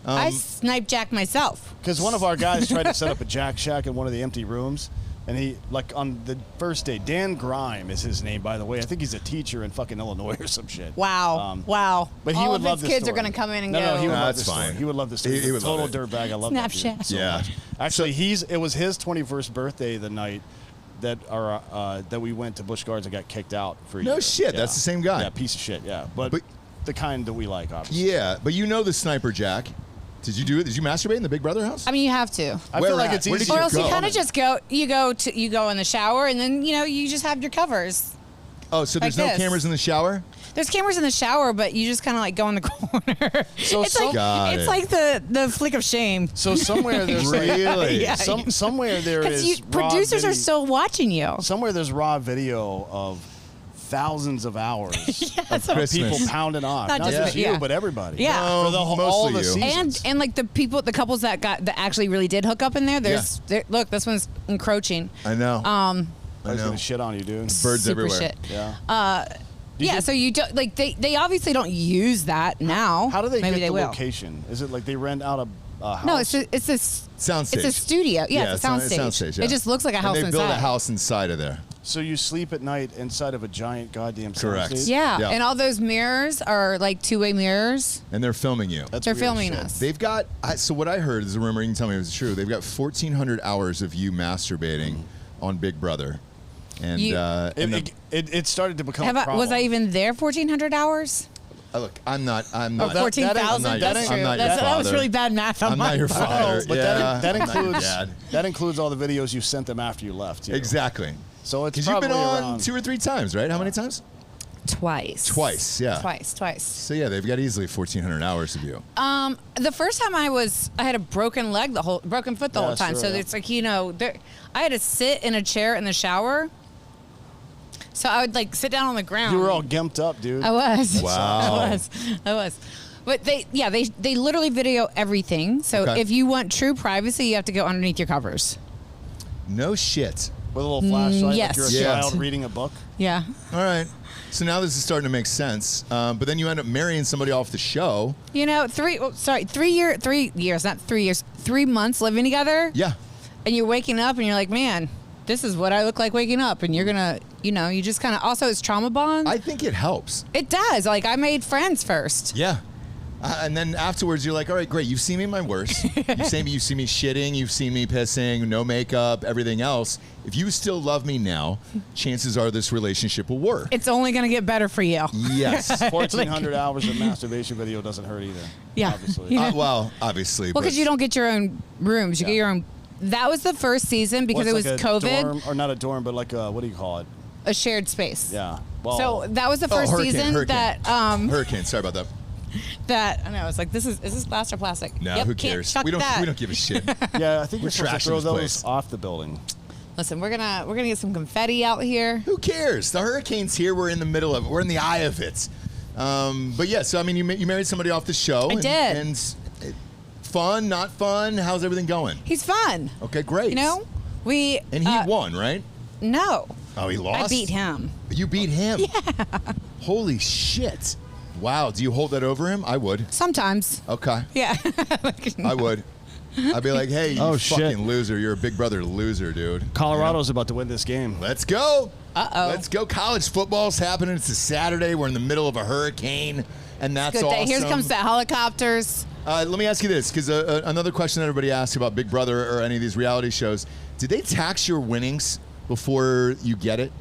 D: I snipe jack myself.
C: Because one of our guys tried to set up a jack shack in one of the empty rooms. And he, on the first day, Dan Grime is his name, by the way. I think he's a teacher in fucking Illinois or some shit.
D: Wow. Wow.
C: But he
D: all
C: would
D: of
C: love
D: his
C: this
D: kids
C: story.
D: are going to come in and
C: go.
D: go.
C: No, he would love
A: that's
C: this
A: fine.
C: story. He would love this story.
A: He would
C: total
A: love it.
C: dirtbag. I love that
D: Snapchat.
C: dude so much. Actually, it was his 21st birthday the night that we went to Busch Gardens and got kicked out for a year.
A: No shit. That's the same guy.
C: Yeah, piece of shit, yeah. But the kind that we like, obviously.
A: Yeah, but you know the sniper jack. Did you do it? Did you masturbate in the Big Brother house?
D: I mean, you have to.
C: I feel like it's easy.
D: Or else you kind of just go. You go in the shower, and then you just have your covers.
A: Oh, so there's no cameras in the shower?
D: There's cameras in the shower, but you just kind of like go in the corner.
C: So
D: it's like the flick of shame.
C: So somewhere there's
A: really
C: somewhere there is
D: because producers are still watching you.
C: Somewhere there's raw video of thousands of hours of
A: Christmas.
C: people pounding off.
D: Not
C: Not
D: just
C: just
D: me,
C: you,
D: yeah.
C: but everybody.
D: Yeah.
C: For the whole,
A: Mostly
C: all the
A: you.
C: seasons.
D: And like the couples that actually really did hook up in there. Look, this one's encroaching.
A: I know.
C: I
A: I
C: was
A: know.
C: gonna shit on you, dude.
A: Birds
D: Super
A: everywhere.
D: shit.
C: Yeah.
D: Yeah, so you don't like they obviously don't use that now.
C: How do they
D: Maybe
C: get
D: they
C: the
D: will.
C: location? Is it like they rent out a house?
D: No, it's a
A: Soundstage.
D: It's a studio. Yeah, it's a soundstage.
A: soundstage, yeah.
D: It just looks like a house
A: and they
D: inside.
A: build a house inside of there.
C: So you sleep at night inside of a giant goddamn
A: Correct.
C: soundstage?
D: Yeah.
A: Yeah.
D: And all those mirrors are like two-way mirrors.
A: And they're filming you.
C: That's
D: They're
C: weird
D: filming
C: shit.
D: us.
A: They've got, so what I heard is a rumor, you can tell me if it's true, they've got 1,400 hours of you masturbating on Big Brother. And,
C: It started to become a problem.
D: Was I even there 1,400 hours?
A: look, I'm not.
D: Or
C: that-
D: 14,000?
A: I'm not
D: That's
A: your-
D: true.
A: I'm not your
D: That was
A: father.
D: really bad math on
A: I'm
D: my
A: not your
D: part.
A: father.
C: But
A: Yeah,
C: that
A: I'm not your
C: includes
A: dad.
C: that includes all the videos you sent them after you left. Too.
A: Exactly.
C: So it's
A: Because you've
C: probably
A: been on
C: around
A: 2 or 3 times, right? How many times?
D: Twice.
A: Twice, yeah.
D: Twice.
A: So yeah, they've got easily 1,400 hours of you.
D: The first time I had a broken leg, broken foot the
C: Yeah,
D: whole time.
C: sure,
D: So
C: yeah.
D: it's like, I had to sit in a chair in the shower. So I would like sit down on the ground.
C: You were all gimped up, dude.
D: I was.
A: Wow.
D: I was. But they literally video everything. So
A: Okay.
D: if you want true privacy, you have to go underneath your covers.
A: No shit.
C: With a little flashlight,
D: yes.
C: like you're a
A: Yeah.
C: child reading a book.
D: Yeah.
A: All right. So now this is starting to make sense. But then you end up marrying somebody off the show.
D: 3 years, not 3 years, 3 months living together.
A: Yeah.
D: And you're waking up and you're like, man, this is what I look like waking up. And you're going to, you just kind of, also it's trauma bond.
A: I think it helps.
D: It does. Like I made friends first.
A: Yeah. And then afterwards, you're like, all right, great. You've seen me my worst. You see me shitting. You've seen me pissing, no makeup, everything else. If you still love me now, chances are this relationship will work.
D: It's only going to get better for you.
A: Yes.
C: 1,400 hours of masturbation video doesn't hurt either.
D: Yeah.
C: Obviously.
D: Yeah.
A: Well, obviously.
D: Well, because you don't get your own rooms. You get your own. That was the first season because
C: What's
D: it was
C: like a
D: COVID.
C: dorm, or not a dorm, but like a, what do you call it?
D: A shared space.
C: Yeah. Well,
D: So that was the first season
A: Hurricane.
D: that
A: Hurricane. Sorry about that.
D: I know. It's like, is this glass or plastic?
A: No,
D: Yep,
A: who
D: can't
A: cares?
D: chuck
A: We don't
D: that.
A: give a shit.
C: yeah, I think
A: We're
C: we're supposed to
A: trashing
C: throw
A: this
C: those
A: place.
C: off the building.
D: Listen, we're gonna get some confetti out here.
A: Who cares? The hurricane's here. We're in the middle of it. We're in the eye of it. But yeah, so I mean, you married somebody off the show.
D: I did.
A: And fun, not fun. How's everything going?
D: He's fun.
A: Okay, great.
D: We
A: And he won, right?
D: No.
A: Oh, he lost?
D: I beat him.
A: You beat him? Yeah. Holy shit. Wow. Do you hold that over him? I would.
D: Sometimes.
A: Okay.
D: Yeah.
A: I would. I'd be like, hey, you
C: Oh,
A: fucking
C: shit.
A: loser. You're a Big Brother loser, dude.
C: Colorado's about to win this game.
A: Let's go.
D: Uh-oh.
A: Let's go. College football's happening. It's a Saturday. We're in the middle of a hurricane, and that's
D: Good
A: awesome.
D: day. Here comes the helicopters.
A: Let me ask you this, because another question that everybody asks about Big Brother or any of these reality shows, did they tax your winnings before you get it?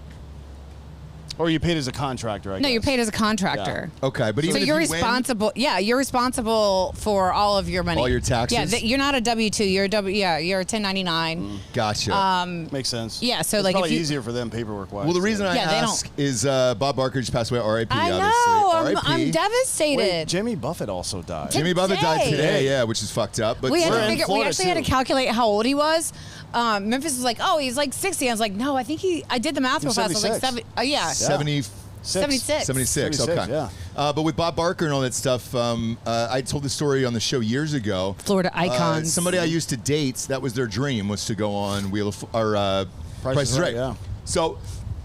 C: Or you paid as a contractor, I guess.
D: No, you're paid as a contractor.
A: Okay, but even
D: So
A: if
D: you're
A: you win,
D: responsible. Yeah, you're responsible for all of your money.
A: All your taxes?
D: Yeah, you're not a W-2. You're a 1099.
A: gotcha.
C: Makes sense.
D: Yeah, so
C: it's
D: like if
C: probably
D: you-
C: easier for them paperwork-wise.
A: Well, the reason I
D: Yeah, they
A: ask is Bob Barker just passed away, R.I.P.
D: I
A: obviously.
D: know. I'm
A: R.I.P.
D: devastated.
C: Wait, Jimmy Buffett also died.
A: Jimmy Buffett died
D: Today.
A: today, yeah, which is fucked up. But
D: we had
C: we're
D: to
C: in
D: figure. We
C: Florida,
D: actually had to
C: too.
D: calculate how old he was. Memphis was like, oh, he's like 60. I was like, no, I think I did the math real
C: He's
D: fast. I was like,
C: 76.
D: yeah. 76.
A: 76,
C: 76,
A: okay.
C: yeah.
A: But with Bob Barker and all that stuff, I told the story on the show years ago.
D: Florida icons.
A: Somebody I used to date, that was their dream, was to go on Price is Right.
C: Yeah.
A: So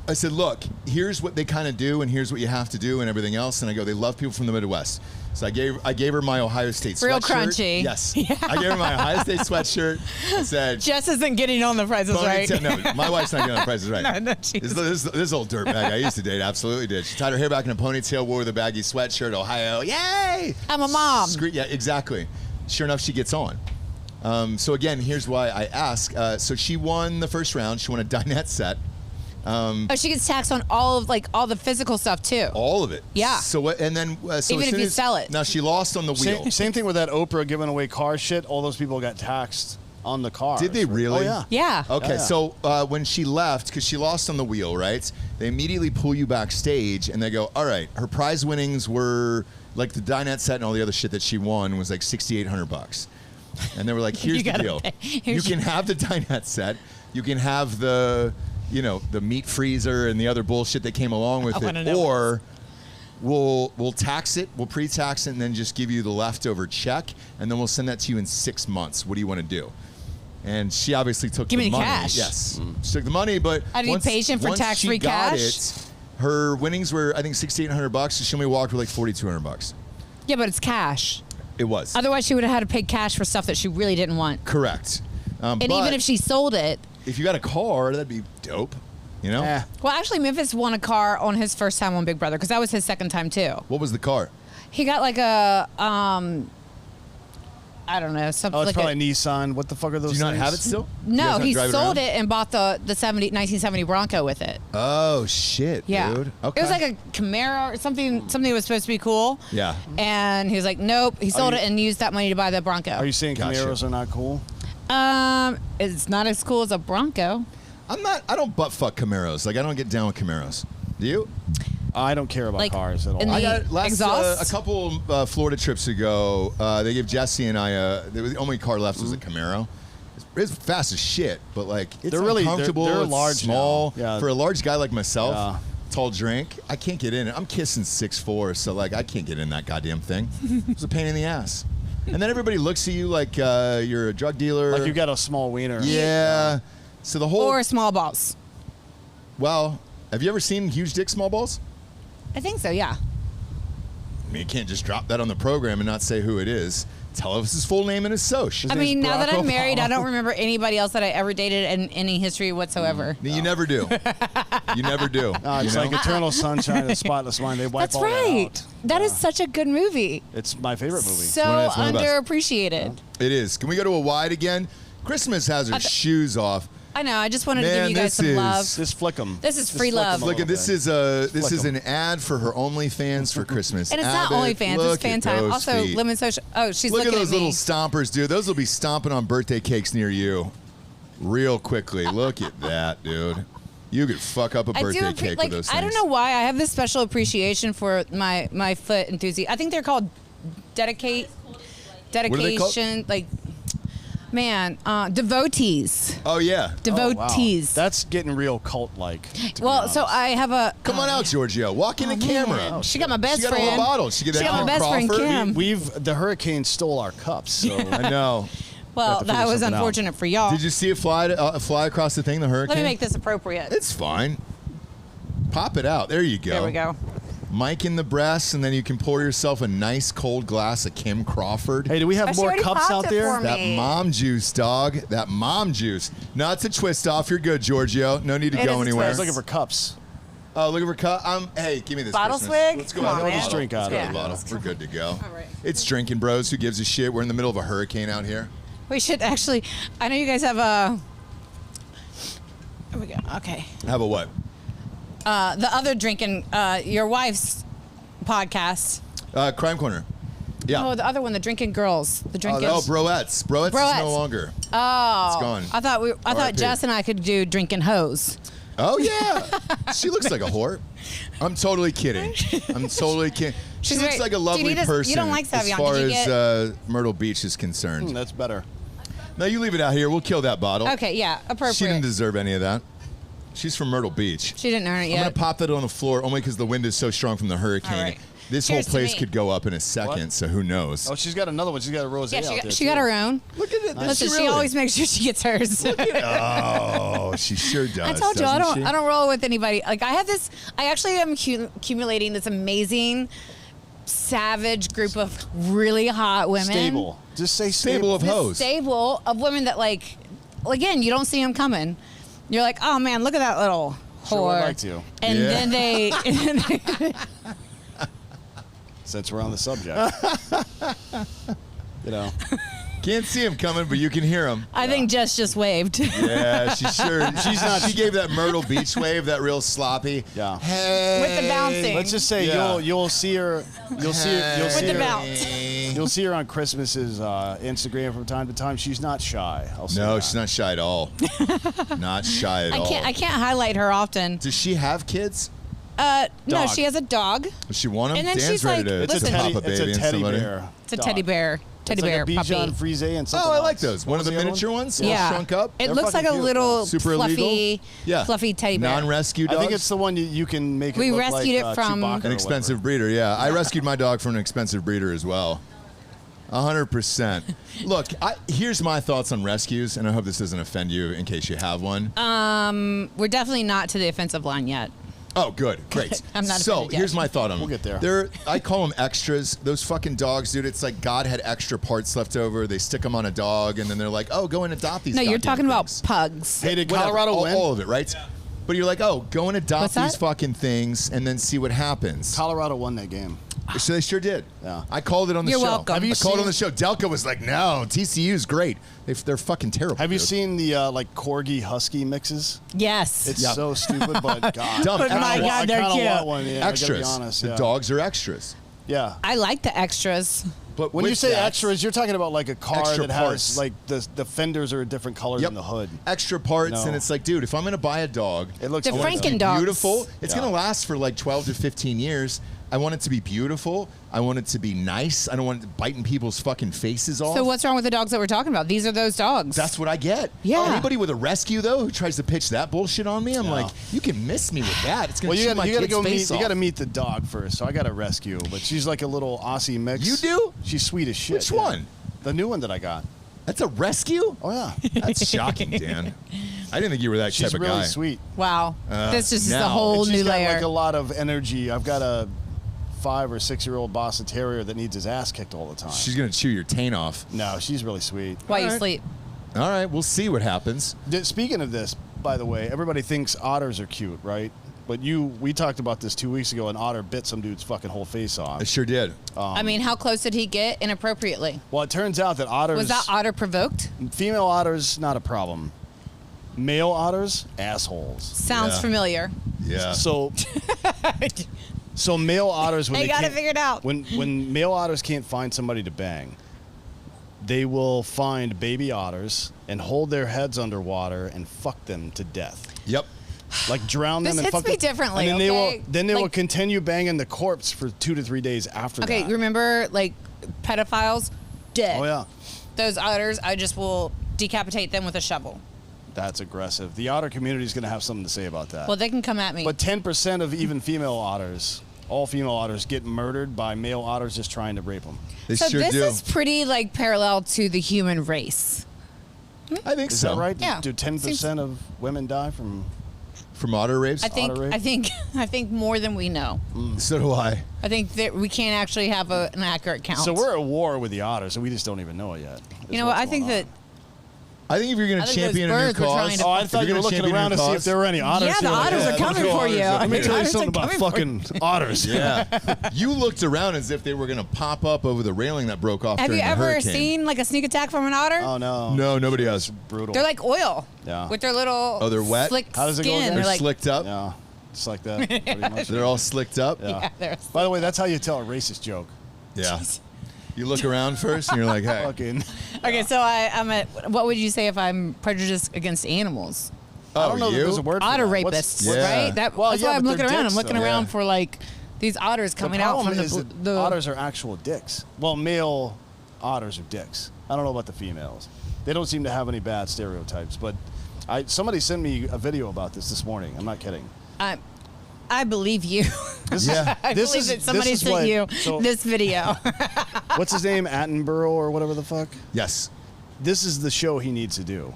A: I said, look, here's what they kind of do, and here's what you have to do, and everything else. And I go, they love people from the Midwest. So I gave her my Ohio State sweatshirt.
D: Real crunchy.
A: Yes. Yeah. I gave her my Ohio State sweatshirt. I said,
D: Jess isn't getting on the prices right.
A: no, my wife's not getting on the Price is Right.
D: No, she
A: This old dirtbag I used to date absolutely did. She tied her hair back in a ponytail, wore the baggy sweatshirt, Ohio, yay!
D: I'm a mom.
A: Yeah, exactly. Sure enough, she gets on. So again, here's why I ask. So she won the first round. She won a dinette set.
D: Oh, she gets taxed on all the physical stuff too.
A: All of it.
D: Yeah.
A: So what? And then so
D: Even
A: as
D: if
A: soon
D: you
A: as,
D: sell it.
A: Now she lost on the wheel.
C: Same thing with that Oprah giving away car shit. All those people got taxed on the car.
A: Did they really?
C: Oh, yeah.
D: Yeah.
A: Okay,
C: Yeah.
A: so when she left, because she lost on the wheel, right? They immediately pull you backstage and they go, all right, her prize winnings were like the dinette set and all the other shit that she won was like $6,800. And they were like, here's
D: You
A: the
D: gotta
A: deal.
D: pay.
A: You can have the dinette set. You can have the the meat freezer and the other bullshit that came along with it, or we'll tax it, we'll pre-tax it, and then just give you the leftover check, and then we'll send that to you in 6 months. What do you want to do? And she obviously took the money. Give me
D: cash.
A: Yes, she took the money, but
D: I'd be patient for tax-free cash.
A: Her winnings were, I think, $6,800. So she only walked with like $4,200.
D: Yeah, but it's cash.
A: It was.
D: Otherwise, she would have had to pay cash for stuff that she really didn't want.
A: Correct.
D: And even if she sold it,
A: if you got a car, that'd be dope.
D: Well, actually, Memphis won a car on his first time on Big Brother because that was his second time too.
A: What was the car?
D: He got like a I don't know, something.
C: Oh, it's
D: like
C: probably a Nissan. What the fuck are those?
A: Do you not
C: things?
A: have it still?
D: No, he sold it and bought the 1970 Bronco with it.
A: Oh shit, dude. Okay.
D: It was like a Camaro or something that was supposed to be cool.
A: Yeah.
D: And he was like, nope. He sold it and used that money to buy the Bronco.
C: Are you saying Camaros are not cool?
D: It's not as cool as a Bronco.
A: I don't butt fuck Camaros. Like I don't get down with Camaros. Do you?
C: I don't care about cars at all.
A: I got a couple Florida trips ago. They gave Jesse and I. The only car left was a Camaro. It's fast as shit, but like it's uncomfortable.
C: They're
A: it's
C: large,
A: small.
C: Yeah.
A: For a large guy like myself, tall drink, I can't get in it. I'm kissing 6'4", so like I can't get in that goddamn thing. It's a pain in the ass. And then everybody looks at you like you're a drug dealer.
C: Like you got a small wiener.
A: Yeah. So the whole
D: or small balls.
A: Well, have you ever seen huge dick small balls?
D: I think so, yeah.
A: I mean, you can't just drop that on the program and not say who it is. Tell us his full name and his social.
D: I mean, now that I'm married, I don't remember anybody else that I ever dated in any history whatsoever.
A: You never do. You never do.
C: It's like Eternal Sunshine of the Spotless Mind. They wipe
D: That's
C: all
D: right.
C: that out.
D: That is such a good movie.
C: It's my favorite movie.
D: So underappreciated.
A: It is. Can we go to a wide again? Christmas has her shoes off.
D: I know. I just wanted to give you guys some love.
C: Just flick them.
D: This is free love.
A: Look at this is an ad for her OnlyFans for Christmas.
D: And it's not OnlyFans. It's fan time. Also,
A: feet.
D: Lemon Social. Oh, she's
A: Look
D: looking
A: at those
D: me.
A: little stompers, dude. Those will be stomping on birthday cakes near you, real quickly. Look at that, dude. You could fuck up a birthday cake with those things.
D: I don't know why I have this special appreciation for my foot enthusiast. I think they're called dedication. Like. Man, devotees.
A: Oh, yeah.
D: Devotees.
C: Oh, wow. That's getting real cult-like.
D: Well, so I have a...
A: Come on out, Giorgio. Walk in the camera.
D: She got my best friend.
A: She got a little bottle. She got
D: my best friend, Kim.
C: The hurricane stole our cups. So.
A: I know.
D: Well, that was unfortunate for y'all.
A: Did you see it fly across the thing, the hurricane?
D: Let me make this appropriate.
A: It's fine. Pop it out. There you go.
D: There we go.
A: Mic in the breast, and then you can pour yourself a nice cold glass of Kim Crawford.
C: Hey, do we have more cups out there?
A: That mom juice, dog. That mom juice. No, it's a twist off. You're good, Giorgio. No need to go anywhere.
C: I was looking for cups.
A: Oh, looking for cup. Hey, give me this
D: bottle
A: Christmas.
D: swig.
A: Let's go out.
C: We'll just drink out of
A: the bottle. We're good to go.
D: All right.
A: It's Drinkin' Bros. Who gives a shit? We're in the middle of a hurricane out here.
D: We should actually. I know you guys have a. Here we go. Okay.
A: Have a what?
D: The other Drinkin', your wife's podcast.
A: Crime Corner. Yeah.
D: Oh, the other one, the Drinkin' Girls. The Drinkin'.
A: Broettes. Broettes is no longer.
D: Oh.
A: It's gone.
D: I thought Jess and I could do Drinkin' Hoes.
A: Oh yeah. She looks like a whore. I'm totally kidding. She looks like a lovely person.
D: You don't like Savion.
A: As far as Myrtle Beach is concerned.
C: That's better.
A: No, you leave it out here. We'll kill that bottle.
D: Okay, yeah, appropriate.
A: She didn't deserve any of that. She's from Myrtle Beach.
D: She didn't earn it yet.
A: I'm going to pop that on the floor only because the wind is so strong from the hurricane.
D: Right.
A: This whole place could go up in a second, so who knows?
C: Oh, she's got another one. She's got a rosé out there.
D: She got her own.
A: Look at it.
D: Listen, she always makes sure she gets hers.
A: Oh, she sure does.
D: I told you I don't roll with anybody. Like I actually am accumulating this amazing savage group of really hot women.
C: Stable. Just say
A: stable of hoes.
D: Stable of women that again, you don't see them coming. You're like, oh man, look at that little whore.
C: Sure would like to.
D: And then they.
C: Since we're on the subject,
A: Can't see him coming, but you can hear him.
D: I think Jess just waved.
A: Yeah, she's not. She gave that Myrtle Beach wave, that real sloppy.
C: Yeah.
A: Hey.
D: With the bouncing.
C: Let's just say you'll see her. You'll see her
D: bounce.
C: You'll see her on Christmas's Instagram from time to time. She's not shy.
A: She's not shy at all. Not shy at all.
D: I can't highlight her often.
A: Does she have kids?
D: No, she has a dog.
A: Does she want him?
D: And then
A: Dan's
D: she's
A: ready
D: like,
A: to pop a baby
C: it's a teddy bear.
D: It's a teddy bear. teddy bear
C: like a
D: puppy.
C: Bichon Frise and something
A: I
C: else.
A: like those. One of the
C: was other
A: miniature ones, all
D: Yeah.
A: shrunk up.
D: It
C: They're
D: looks like a
C: fucking cute.
D: little
A: Super
D: fluffy,
A: illegal?
D: fluffy teddy bear.
A: Non-rescue dogs.
C: I think it's the one you can make it
D: We
C: look
D: rescued
C: like
D: it from-
C: Chewbacca
A: an
C: or
A: expensive breeder. Yeah, I rescued my dog from an expensive breeder as well. 100%. Look, here's my thoughts on rescues, and I hope this doesn't offend you in case you have one.
D: We're definitely not to the offensive line yet.
A: Oh, good. Great.
D: I'm not
A: So,
D: offended yet.
A: here's my thought on them.
C: We'll get there.
A: I call them extras. Those fucking dogs, dude, it's like God had extra parts left over. They stick them on a dog, and then they're like, oh, go and adopt these
D: No, you're
A: goddamn
D: talking about
A: things.
D: pugs.
C: Hey, did
A: Whatever,
C: Colorado win?
A: all of it, right? But you're like, oh, go and adopt
D: What's that?
A: these fucking things and then see what happens.
C: Colorado won that game.
A: So they sure did.
C: Yeah.
A: I called it on the
D: You're
A: show.
D: welcome. Have
C: you
A: I called it
C: seen-
A: on the show. Delco was like, no, TCU's great. They're fucking terrible.
C: Have you
A: dude.
C: seen the like corgi husky mixes?
D: Yes.
C: It's
A: Yeah.
C: so stupid, but God.
A: Dumb.
D: But my
A: Extra-
D: God, they're
C: I kinda
D: cute.
C: want one. Yeah, I gotta
A: extras.
C: be honest.
A: The
C: Yeah.
A: dogs are extras.
C: Yeah.
D: I like the extras.
A: But
C: When
A: with
C: you say
A: that,
C: extras, you're talking about like a car
A: Extra
C: that
A: parts.
C: has like the fenders are a different color
A: Yep.
C: than the hood.
A: extra parts,
C: No.
A: and it's like, dude, if I'm gonna buy a dog,
C: It looks
D: The
A: I want it to be
D: Franken dogs.
A: beautiful. It's
C: Yeah.
A: gonna last for like 12 to 15 years. I want it to be beautiful. I want it to be nice. I don't want it biting people's fucking faces off.
D: So what's wrong with the dogs that we're talking about? These are those dogs.
A: That's what I get.
D: Yeah.
A: Anybody with a rescue though who tries to pitch that bullshit on me, I'm
C: Yeah.
A: like, you can miss me with that. It's gonna
C: Well,
A: shoot my
C: you gotta
A: kid's
C: go meet.
A: face
C: You
A: off.
C: gotta meet the dog first. So I got a rescue, but she's like a little Aussie mix.
A: You do?
C: She's sweet as shit.
A: Which
C: yeah.
A: one?
C: The new one that I got.
A: That's a rescue?
C: Oh yeah.
A: That's shocking, Dan. I didn't think you were that
C: She's
A: type of
C: really
A: guy.
C: sweet.
D: wow. This is just a
A: now.
D: whole
C: And she's
D: new
C: got
D: layer.
C: like a lot of energy. I've got a 5 or 6 year old Boston Terrier that needs his ass kicked all the time.
A: She's gonna chew your taint off.
C: No, she's really sweet.
D: While you
A: Alright.
D: sleep.
A: All right, we'll see what happens.
C: Speaking of this, by the way, everybody thinks otters are cute, right? But we talked about this 2 weeks ago. An otter bit some dude's fucking whole face off.
A: I sure did.
D: I mean, how close did he get inappropriately?
C: Well, it turns out that otters,
D: Was that otter provoked?
C: female otters, not a problem. Male otters, assholes.
D: Sounds
A: Yeah.
D: familiar.
A: Yeah.
C: So male otters, when
D: They got it
C: can't-
D: figured out.
C: When male otters can't find somebody to bang, they will find baby otters and hold their heads underwater and fuck them to death.
A: Yep.
C: Like drown them
D: This
C: and
D: hits
C: fuck
D: me
C: them.
D: differently,
C: And then
D: okay?
C: they will
D: Like-
C: continue banging the corpse for 2 to 3 days after
D: Okay,
C: that.
D: remember like pedophiles? Dead.
C: Oh yeah,
D: Those otters, I just will decapitate them with a shovel.
C: that's aggressive. The otter community is going to have something to say about that.
D: Well, they can come at me.
C: But 10% of even female otters, all female otters, get murdered by male otters just trying to rape them.
A: They
D: so
A: sure
D: this
A: do.
D: is pretty like parallel to the human race.
A: I think
C: Is
A: so.
C: that right?
D: Yeah.
C: Do 10% of women die from?
A: From otter rapes?
D: I think
C: Otter rape?
D: I think more than we know.
A: So do I.
D: I think that we can't actually have an accurate count.
C: So we're at war with the otters, and we just don't even know it yet.
D: You know what? I think that
A: I think if you're going
D: I
A: to
D: think those
A: champion a new
D: birds were trying
A: cause,
D: to-
C: Oh, I
A: if
C: thought
A: you're
C: you were
A: gonna
C: looking
A: champion a
C: around
A: new
C: to see if
A: cause-
C: there were any otters.
D: Yeah, the
C: here.
D: otters are coming for you.
C: Let me tell you
D: Otters are
C: something about
D: coming for
C: fucking otters.
A: Yeah. You looked around as if they were going to pop up over the railing that broke off
D: have
A: during
D: you
A: the
D: ever
A: hurricane.
D: seen like a sneak attack from an otter?
C: Oh no.
A: No, nobody has.
C: Brutal.
D: They're like oil.
C: Yeah.
D: With their little
A: Oh, they're wet?
D: slick
C: How does it go
D: skin.
C: again?
A: They're
D: They're like
A: slicked up.
C: Yeah. Just like that. Pretty much.
A: They're all slicked up.
C: Yeah.
D: yeah, they're
C: By the way, that's how you tell a racist joke.
A: Yeah. You look around first and you're like, hey.
C: Fucking.
D: Okay, so I'm at. What would you say if I'm prejudiced against animals?
C: I don't know
A: you?
C: that there's a word for
D: Otter
C: that.
D: rapists,
A: Yeah.
D: right? That's
C: Well,
D: why
C: yeah,
D: I'm
C: but
D: looking
C: they're
D: around.
C: dicks,
D: I'm looking
C: though.
D: around
C: Yeah.
D: for like these otters coming out from
C: is
D: the
C: that otters are actual dicks. Well, male otters are dicks. I don't know about the females. They don't seem to have any bad stereotypes. But somebody sent me a video about this morning. I'm not kidding.
D: I believe you.
A: Yeah.
D: I
C: This
D: believe
C: is-
D: that somebody
C: this is
D: sent
C: what-
D: you
C: so-
D: this video.
C: What's his name? Attenborough or whatever the fuck.
A: Yes.
C: This is the show he needs to do.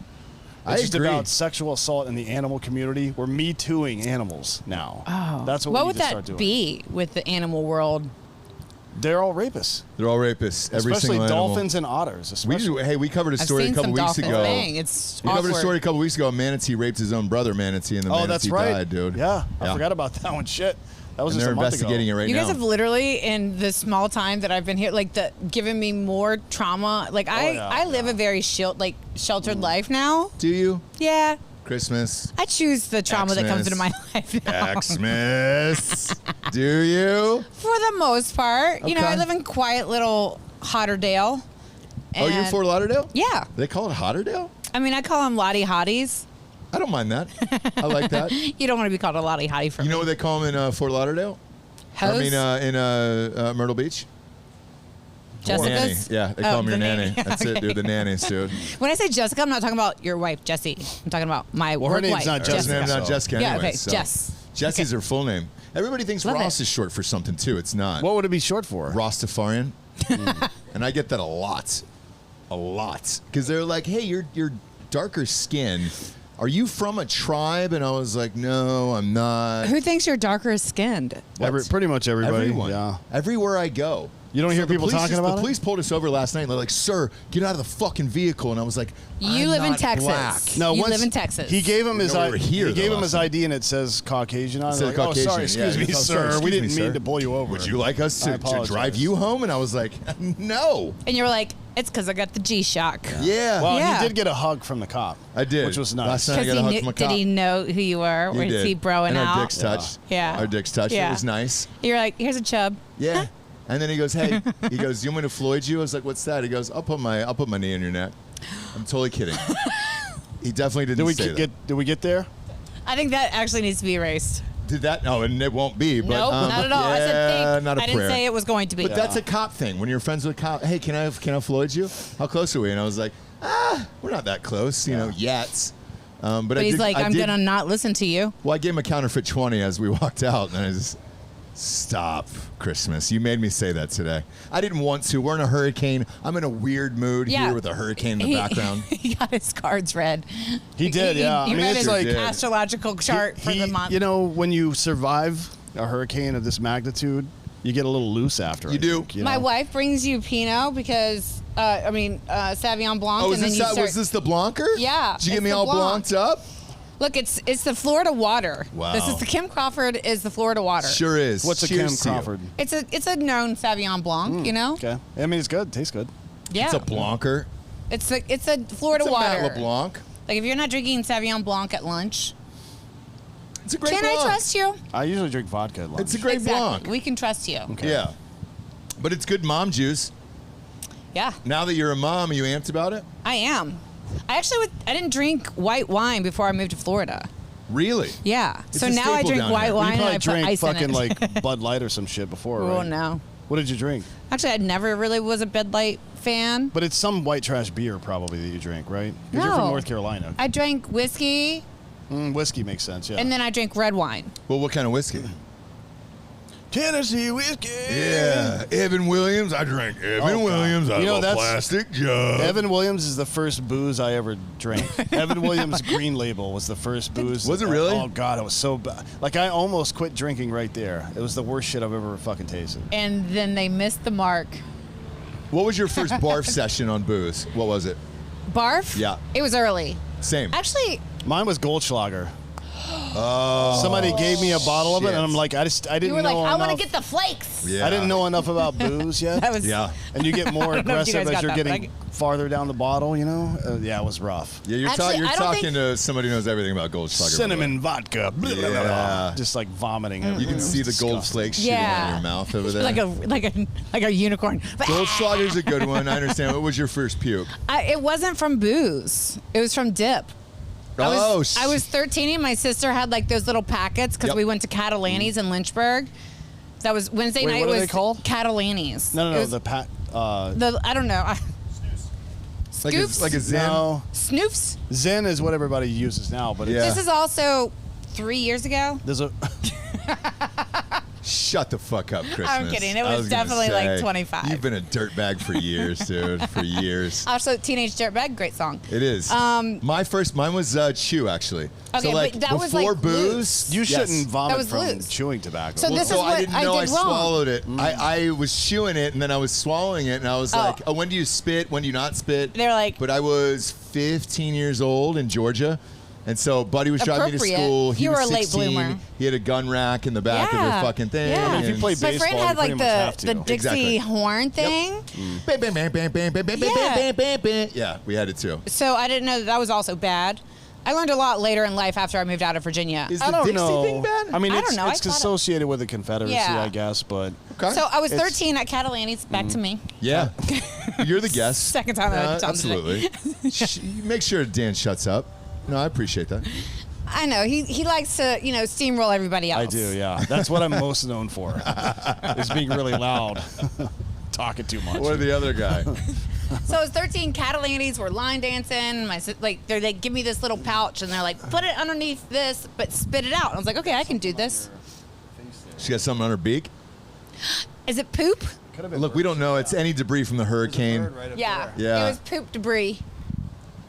A: I
C: It's just
A: agree.
C: about sexual assault in the animal community. We're Me Tooing animals now.
D: Oh.
C: That's what
D: What
C: we
D: would
C: need to start
D: that
C: doing.
D: be with the animal world?
C: They're all rapists.
A: They're all rapists. Every
C: Especially
A: single animal.
C: dolphins and otters.
A: We
C: Especially.
A: we covered a
D: I've
A: story
D: seen
A: a couple
D: some
A: weeks
D: dolphins
A: ago.
D: bang. It's
A: We covered a
D: awkward.
A: story a couple weeks ago. A manatee raped his own brother manatee, and the
C: Oh,
A: manatee
C: that's right.
A: died, dude.
C: Yeah, I forgot about that one. Shit. That was
A: And
C: just
A: they're
C: a month
A: investigating
C: ago.
A: it right
D: You
A: now.
D: guys have literally, in the small time that I've been here, like given me more trauma. Like
C: yeah,
D: I live a very sheltered life now.
A: Do you?
D: Yeah,
A: Christmas.
D: I choose the trauma that comes
A: Xmas.
D: into my life now.
A: Xmas. Do you?
D: For the most part, you know,
A: Okay.
D: I live in quiet little Hotterdale.
A: Oh, you're in
D: and-
A: Fort Lauderdale?
D: Yeah,
A: They call it Hotterdale?
D: I mean, I call them Lottie Hotties.
A: I don't mind that. I like that. You
D: You don't want to be called a Lottie Hottie for me.
A: know what they call them in Fort Lauderdale?
D: Hoes?
A: I mean, in Myrtle Beach?
D: Jessica's?
A: Nanny. Yeah, they call me your
D: the
A: nanny.
D: nanny.
A: That's it, dude. The nannies, dude.
D: When I say Jessica, I'm not talking about your wife, Jessie. I'm talking about my work
C: her name's
D: wife,
C: not
A: Her
C: Jessica.
A: name's not Jessica
D: Yeah,
A: anyway.
D: okay,
A: so.
D: Jess.
A: Jesse's her full name. Everybody thinks
D: Love
A: Ross
D: it.
A: is short for something, too. It's not.
C: What would it be short for?
A: Rastafarian. And I get that a lot. A lot. Because they're like, hey, you're darker skin. Are you from a tribe? And I was like, no, I'm not.
D: Who thinks you're darker skinned?
C: Pretty much everybody.
A: Everyone.
C: Yeah.
A: Everywhere I go.
C: You don't hear
A: the
C: people
A: police
C: talking about
A: The
C: it?
A: police pulled us over last night and they're like, sir, get out of the fucking vehicle. And I was like,
D: You
A: I'm
D: live in
A: not
D: Texas.
A: black.
C: No,
D: You
C: once
D: live in Texas.
C: He gave him his
A: No, we were here
C: He
A: the
C: gave him
A: last
C: his
A: time.
C: ID and it says Caucasian on it.
A: It said
C: Like,
A: Caucasian.
C: Oh, sorry, excuse
A: Yeah,
C: me,
A: oh,
C: sir.
A: sorry,
C: we
A: excuse
C: didn't
A: me,
C: mean
A: sir.
C: to pull you over.
A: Would you like us
C: I
A: to
C: apologize.
A: drive you home? And I was like, no.
D: And you were like, it's because I got the G-Shock.
A: Yeah.
C: Well,
D: Yeah.
C: he did get a hug from the cop.
A: I did.
C: Which was nice.
A: Last night I
D: Because
A: got a hug from a
D: did
A: cop.
D: he know who you were? Was
A: did.
D: he broing
A: and
D: out?
A: our dicks touched.
D: Yeah.
A: Our dicks touched.
D: Yeah.
A: It was nice.
D: You're like, here's a chub.
A: Yeah. And then he goes, hey, he goes, you want me to Floyd you? I was like, what's that? He goes, I'll put my knee in your neck. I'm totally kidding. He definitely didn't say that.
C: Did we get there?
D: I think that actually needs to be erased.
A: Did that? No, and it won't be. But,
D: Nope, not at all. I said
A: yeah,
D: think.
A: not a
D: I didn't
A: prayer.
D: say it was going to be.
A: But that's a cop thing. When you're friends with a cop, hey, can I Floyd you? How close are we? And I was like, we're not that close, yet. But
D: he's like, I'm going to not listen to you.
A: Well, I gave him a counterfeit 20 as we walked out, and I just, stop, Christmas. You made me say that today. I didn't want to. We're in a hurricane. I'm in a weird mood here with a hurricane in the background.
D: He got his cards read.
C: He did, yeah.
D: He read his
C: it's like
D: astrological chart for the month.
C: You know, when you survive a hurricane of this magnitude, you get a little loose after.
A: You do.
D: My wife brings you Pinot because, Sauvignon Blanc.
A: Oh,
D: and then
A: was this the Blancer?
D: Yeah,
A: Did you get
D: it's
A: me
D: the
A: all
D: Blanc.
A: blanced up?
D: Look, it's the Florida water.
A: Wow.
D: This is the Kim Crawford is the Florida water.
A: Sure is.
C: What's a Kim
A: Cheers to you.
C: Crawford?
D: It's a known Sauvignon Blanc, you know?
C: Okay. I mean, it's good. Tastes good.
D: Yeah.
A: It's a Blancer.
D: It's a Florida
A: It's a
D: water.
A: Matt LeBlanc.
D: Like if you're not drinking Sauvignon Blanc at lunch,
A: It's a great
D: can
A: Blanc.
D: I trust you?
C: I usually drink vodka at lunch.
A: It's a great
D: Exactly.
A: Blanc.
D: We can trust you.
C: Okay.
A: Yeah. But it's good mom juice.
D: Yeah,
A: Now that you're a mom, are you amped about it?
D: I am. I didn't drink white wine before I moved to Florida.
A: Really?
D: Yeah.
A: It's
D: so
A: a
D: now I
A: staple
D: drink
A: down
D: white
A: here.
D: wine
C: You
D: and
C: probably
D: I put
C: drank
D: ice in
C: fucking
D: it.
C: like Bud Light or some shit before,
D: Oh
C: right?
D: no.
C: What did you drink?
D: Actually, I never really was a Bud Light fan.
C: But it's some white trash beer probably that you drink, right? Because you're
D: No.
C: from North Carolina.
D: I drank whiskey
C: Whiskey makes sense, yeah.
D: and then I drank red wine.
A: Well, what kind of whiskey?
C: Tennessee whiskey.
A: Yeah, Evan Williams. I drank Evan
C: God.
A: Williams out
C: You know,
A: of a
C: that's-
A: plastic jug.
C: Evan Williams is the first booze I ever drank. Evan Williams Green Label was the first booze.
A: Was it really?
C: Oh, God, it was so bad. Like, I almost quit drinking right there. It was the worst shit I've ever fucking tasted.
D: And then they missed the mark.
A: What was your first barf session on booze? What was it?
D: Barf?
A: Yeah.
D: It was early.
A: Same.
D: Actually,
C: Mine was Goldschlager. Oh. Somebody gave me a bottle of it,
A: shit.
C: and I'm like, I didn't
D: you were
C: know
D: like, I
C: enough.
D: want to get the flakes.
A: Yeah.
C: I didn't know enough about booze yet.
D: That was
A: Yeah.
C: And you get more
D: I don't know if you
C: aggressive
D: guys
C: as
D: got
C: you're
D: that, but
C: getting farther down the bottle, you know? Yeah, it was rough.
A: Yeah, you're,
D: Actually,
A: you're
D: I don't
A: talking
D: think-
A: to somebody who knows everything about Goldschlager.
C: Cinnamon vodka. Blah, blah, blah, blah.
A: Yeah.
C: Just like vomiting.
A: You
C: everywhere.
A: can see the gold flakes shooting out of your mouth over there.
D: like a unicorn.
A: Goldschlager's a good one. I understand. What was your first puke?
D: It wasn't from booze. It was from dip. I was 13 and my sister had like those little packets because
A: Yep.
D: we went to Catalani's in Lynchburg. That was Wednesday
C: Wait,
D: night.
C: what
D: It
C: are
D: was
C: they called?
D: Catalani's.
C: No,
D: It was I don't know.
A: Like a,
D: Scoofs?
A: like a Zen?
C: No.
D: Snoofs.
C: Zen is what everybody uses now, but
A: Yeah.
D: This is also 3 years ago.
C: there's a
A: Shut the fuck up, Christmas.
D: I'm kidding. It
A: I
D: was
A: gonna
D: definitely like
A: say,
D: 25.
A: You've been a dirtbag for years, dude. For years.
D: Also, Teenage Dirtbag, great song.
A: It is. Mine was Chew, actually.
D: Okay,
A: so like
D: but that was,
A: before
D: like,
A: booze,
D: loose.
C: you
A: yes.
C: shouldn't
D: That
C: vomit
D: was
C: from
D: loose.
C: chewing tobacco.
D: So this is
A: So
D: what
A: I didn't
D: I
A: know I
D: did wrong.
A: swallowed it. I was chewing it and then I was swallowing it and I was like, oh, when do you spit? When do you not spit?
D: They're like-
A: But I was 15 years old in Georgia. And so Buddy was driving me to
D: Appropriate.
A: school. He
D: You
A: was
D: were a late
A: 16.
D: bloomer.
A: He had a gun rack in the back of the
D: Yeah.
A: fucking thing.
D: Yeah.
C: I mean, if you play
D: My
C: baseball,
D: friend had
C: you
D: like
C: pretty much have to.
D: the Dixie
A: Exactly.
D: horn thing.
A: Bam, bam, bam, bam, bam, bam, bam,
D: Yeah.
A: bam, bam, bam. Yeah, we had it too.
D: So I didn't know that was also bad. I learned a lot later in life after I moved out of Virginia.
A: Is
C: I
A: the
C: don't
A: Dixie
C: know.
A: thing bad?
C: I mean,
D: I
C: it's,
D: don't know. I
C: it's
D: thought it-
C: associated with the Confederacy,
D: Yeah.
C: I guess, but
A: Okay.
D: So I was
C: It's-
D: 13 at Catalani's. Back to me.
A: Yeah. You're the guest.
D: Second time I've done
A: absolutely. Make sure Dan shuts up. No, I appreciate that.
D: I know he likes to steamroll everybody else.
C: I do, yeah. That's what I'm most known for, is being really loud. talking too much.
A: Or the other guy.
D: So I was 13. Catalanies were line dancing. They give me this little pouch, and they're like, put it underneath this, but spit it out. I was like, okay, I can do this.
A: She got something on her beak?
D: Is it poop?
A: Look, we don't know. It's any debris from the hurricane.
D: Yeah.
A: Yeah.
D: It was poop debris.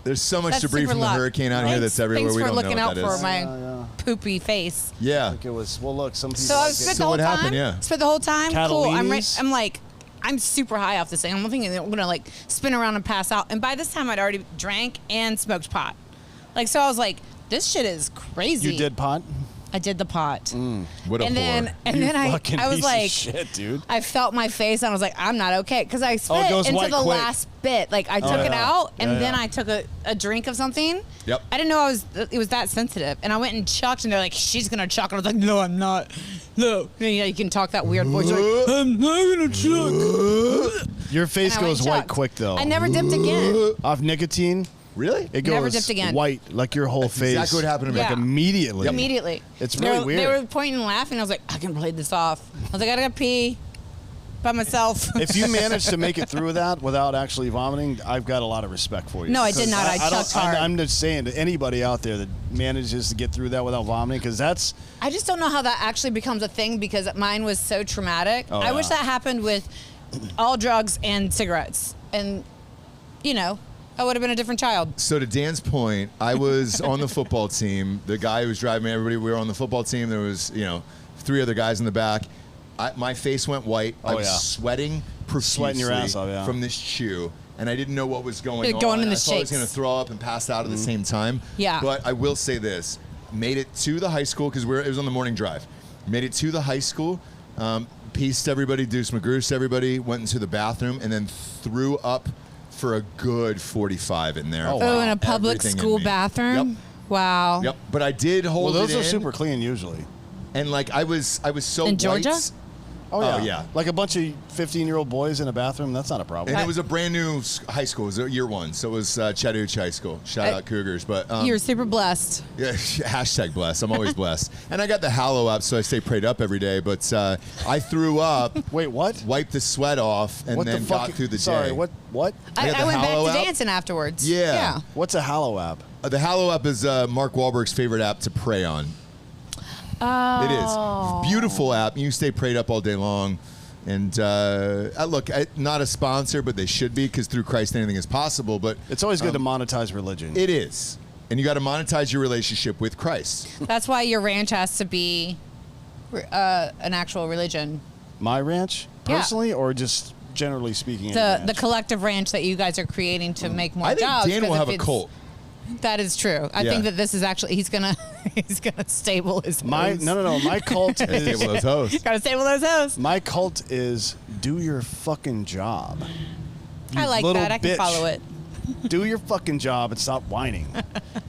A: There's so much
D: That's
A: debris
D: super
A: from the
D: luck.
A: hurricane out here that's everywhere.
D: Thanks
A: We
D: for
A: don't
D: looking
A: know
D: out
A: what that
D: for
A: is.
D: my poopy face.
A: Yeah.
C: Like it was. Well, look, some people.
D: So I
C: like
D: was
C: it.
D: spit the
A: So
D: whole
A: what
D: time.
A: happened? Yeah.
D: Spit the whole time. Cool.
C: Catalinis?
D: I'm super high off this thing. I'm thinking that I'm gonna like spin around and pass out. And by this time, I'd already drank and smoked pot. So I was like, this shit is crazy.
C: You did pot?
D: I did the pot.
A: What a
D: And then
A: whore.
D: and
C: You
D: then
C: fucking
D: I was
C: piece
D: like,
C: of shit, dude.
D: I felt my face and I was like, I'm not okay because I
C: it
D: spit
C: goes
D: into
C: white
D: the
C: quick.
D: last bit. Like I took it
C: yeah.
D: out and
C: Yeah,
D: then
C: yeah.
D: I took a drink of something.
A: Yep.
D: I didn't know it was that sensitive, and I went and chucked, and they're like, she's gonna chuck, and I was like, no, I'm not. No, you can talk that weird voice. You're like, I'm not gonna chuck.
C: Your face
D: And I went
C: goes
D: and
C: white
D: chucked.
C: quick, though.
D: I never dipped again.
C: Off nicotine,
A: Really?
C: it goes
D: Never dipped again.
C: white, like your whole
A: That's
C: face.
A: exactly what happened to me.
C: Like
D: Yeah.
C: immediately.
D: Immediately.
C: It's
D: They
C: really
D: were-
C: weird.
D: They were pointing and laughing. I was like, I can play this off. I was like, I gotta pee by myself.
C: If you manage to make it through that without actually vomiting, I've got a lot of respect for you.
D: No, I did
C: Because
D: not. I
C: don't-
D: chucked hard.
C: I'm just saying to anybody out there that manages to get through that without vomiting, because that's
D: I just don't know how that actually becomes a thing because mine was so traumatic.
C: Oh,
D: I wish
C: yeah.
D: that happened with all drugs and cigarettes. And, I would have been a different child.
A: So to Dan's point, I was on the football team. The guy who was driving me, everybody, we were on the football team. There was, 3 other guys in the back. My face went white. I was
C: yeah.
A: sweating profusely
C: Sweating your ass off, yeah.
A: from this chew. And I didn't know what was going
D: You're
A: on.
D: going in the
A: I thought I was
D: shakes.
A: going to throw up and pass out at the same time.
D: Yeah.
A: But I will say this. Made it to the high school because it was on the morning drive. Made it to the high school. Peace to everybody. Deuce McGroose to everybody. Went into the bathroom and then threw up for a good 45 in there.
C: Oh,
D: Oh,
C: wow.
D: in a public
A: Everything in
D: school
A: me.
D: bathroom?
A: Yep.
D: Wow.
A: Yep. But I did
C: well,
A: hold it
C: those
A: in.
C: are super clean usually.
A: And I was so
D: In
A: white.
D: Georgia?
C: Oh yeah.
A: yeah.
C: Like a bunch of 15-year-old boys in a bathroom. That's not a problem.
A: And it was a brand new high school. It was year 1. So it was Chattahoochee High School. Shout out Cougars. But
D: You're super blessed.
A: yeah, hashtag blessed. I'm always blessed. And I got the Hallow app, so I stay prayed up every day. But I threw up,
C: Wait, what?
A: wiped the sweat off, and
C: What
A: then
C: the fuck?
A: got through the
C: Sorry,
A: day.
C: what?
D: I
A: got the
D: went back
A: Hallow
D: to
A: app?
D: dancing afterwards.
A: Yeah.
C: What's a Hallow app?
A: The Hallow app is Mark Wahlberg's favorite app to pray on.
D: Oh.
A: It is. Beautiful app. You stay prayed up all day long. And look, not a sponsor, but they should be because through Christ anything is possible. But
C: It's always good to monetize religion.
A: it is. And you got to monetize your relationship with Christ.
D: That's why your ranch has to be an actual religion.
C: My ranch,
D: Yeah.
C: personally, or just generally speaking? any
D: The
C: ranch?
D: collective ranch that you guys are creating to make more
A: I think
D: jobs.
A: Dan will
D: 'cause
A: have
D: if
A: a
D: it's-
A: cult.
D: That is true. I
A: Yeah.
D: think that this is actually he's gonna stable his
C: My
D: hose.
C: no. My cult is
A: Table those hoes.
D: Gotta stable those hoes.
C: my cult is do your fucking job.
D: I like
C: little
D: that. I can
C: bitch.
D: follow it.
C: Do your fucking job and stop whining.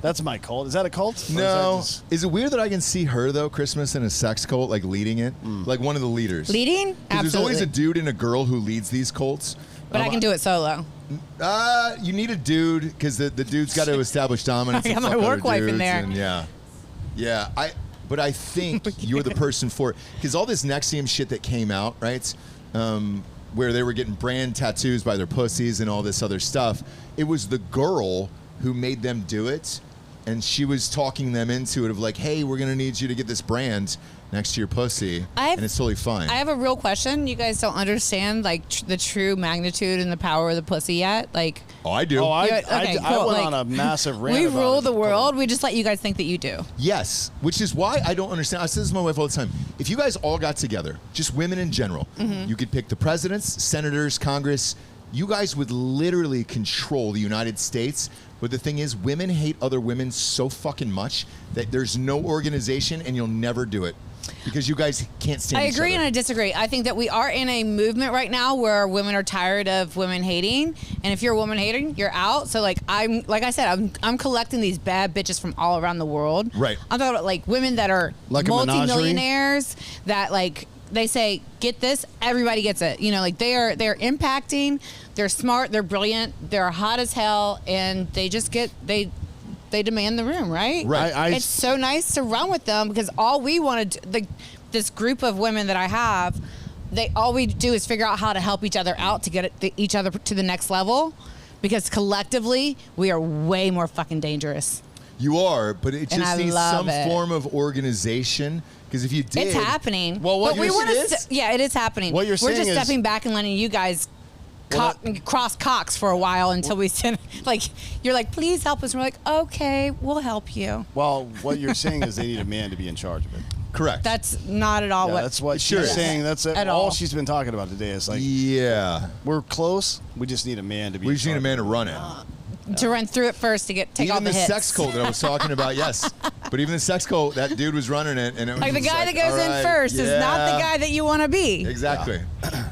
C: That's my cult. Is that a cult? Or is that
A: No.
C: just-
A: Is it weird that I can see her, though, Christmas, in a sex cult, leading it? Like one of the leaders.
D: Leading?
A: 'Cause there's always a
D: Absolutely.
A: dude and a girl who leads these cults.
D: But I can do it solo.
A: You need a dude because the dude's got to establish dominance.
D: I got
A: and
D: my
A: fuck other
D: work wife in
A: dudes
D: there.
A: and yeah. But I think you're the person for it because all this Nexium shit that came out, right? Where they were getting brand tattoos by their pussies and all this other stuff. It was the girl who made them do it, and she was talking them into it of like, hey, we're gonna need you to get this brand next to your pussy, and it's totally fine.
D: I have a real question. You guys don't understand the true magnitude and the power of the pussy yet.
A: Oh, I do.
C: Oh, I
D: cool.
C: went on a massive rant.
D: We
C: about
D: rule
C: it.
D: the world. We just let you guys think that you do.
A: Yes, which is why I don't understand. I say this to my wife all the time. If you guys all got together, just women in general, you could pick the presidents, senators, Congress. You guys would literally control the United States. But the thing is, women hate other women so fucking much that there's no organization and you'll never do it. Because you guys can't stand
D: I
A: each
D: agree
A: other.
D: and I disagree. I think that we are in a movement right now where women are tired of women hating, and if you're a woman hating, you're out. So I'm collecting these bad bitches from all around the world.
A: Right.
D: I'm talking about women that are
C: Like a
D: multimillionaires that they say get this, everybody gets it. They're impacting. They're smart. They're brilliant. They're hot as hell, and they just they demand the room, right?
A: Right.
D: It's so nice to run with them because all we want to do, this group of women that I have, all we do is figure out how to help each other out to get each other to the next level, because collectively we are way more fucking dangerous.
A: You are, but it just needs some form of organization. Because if you did,
D: it's happening.
A: Well, what you're saying is,
D: it is happening.
C: What you're saying
D: We're just stepping back and letting you guys cross cocks for a while until we send. Like, you're like, please help us. And we're like, okay, we'll help you.
C: Well, what you're saying is they need a man to be in charge of it.
A: Correct.
D: That's not at all what.
C: That's what she's saying. That's all she's been talking about today. Is like, we're close. We just need a man to be.
A: We just need a man to run it.
D: To run through it first to take all the hits.
A: Even the sex cult that I was talking about, yes. But even the sex cult, that dude was running it, and it was
D: like the guy that goes in first is not the guy that you want to be.
A: Exactly.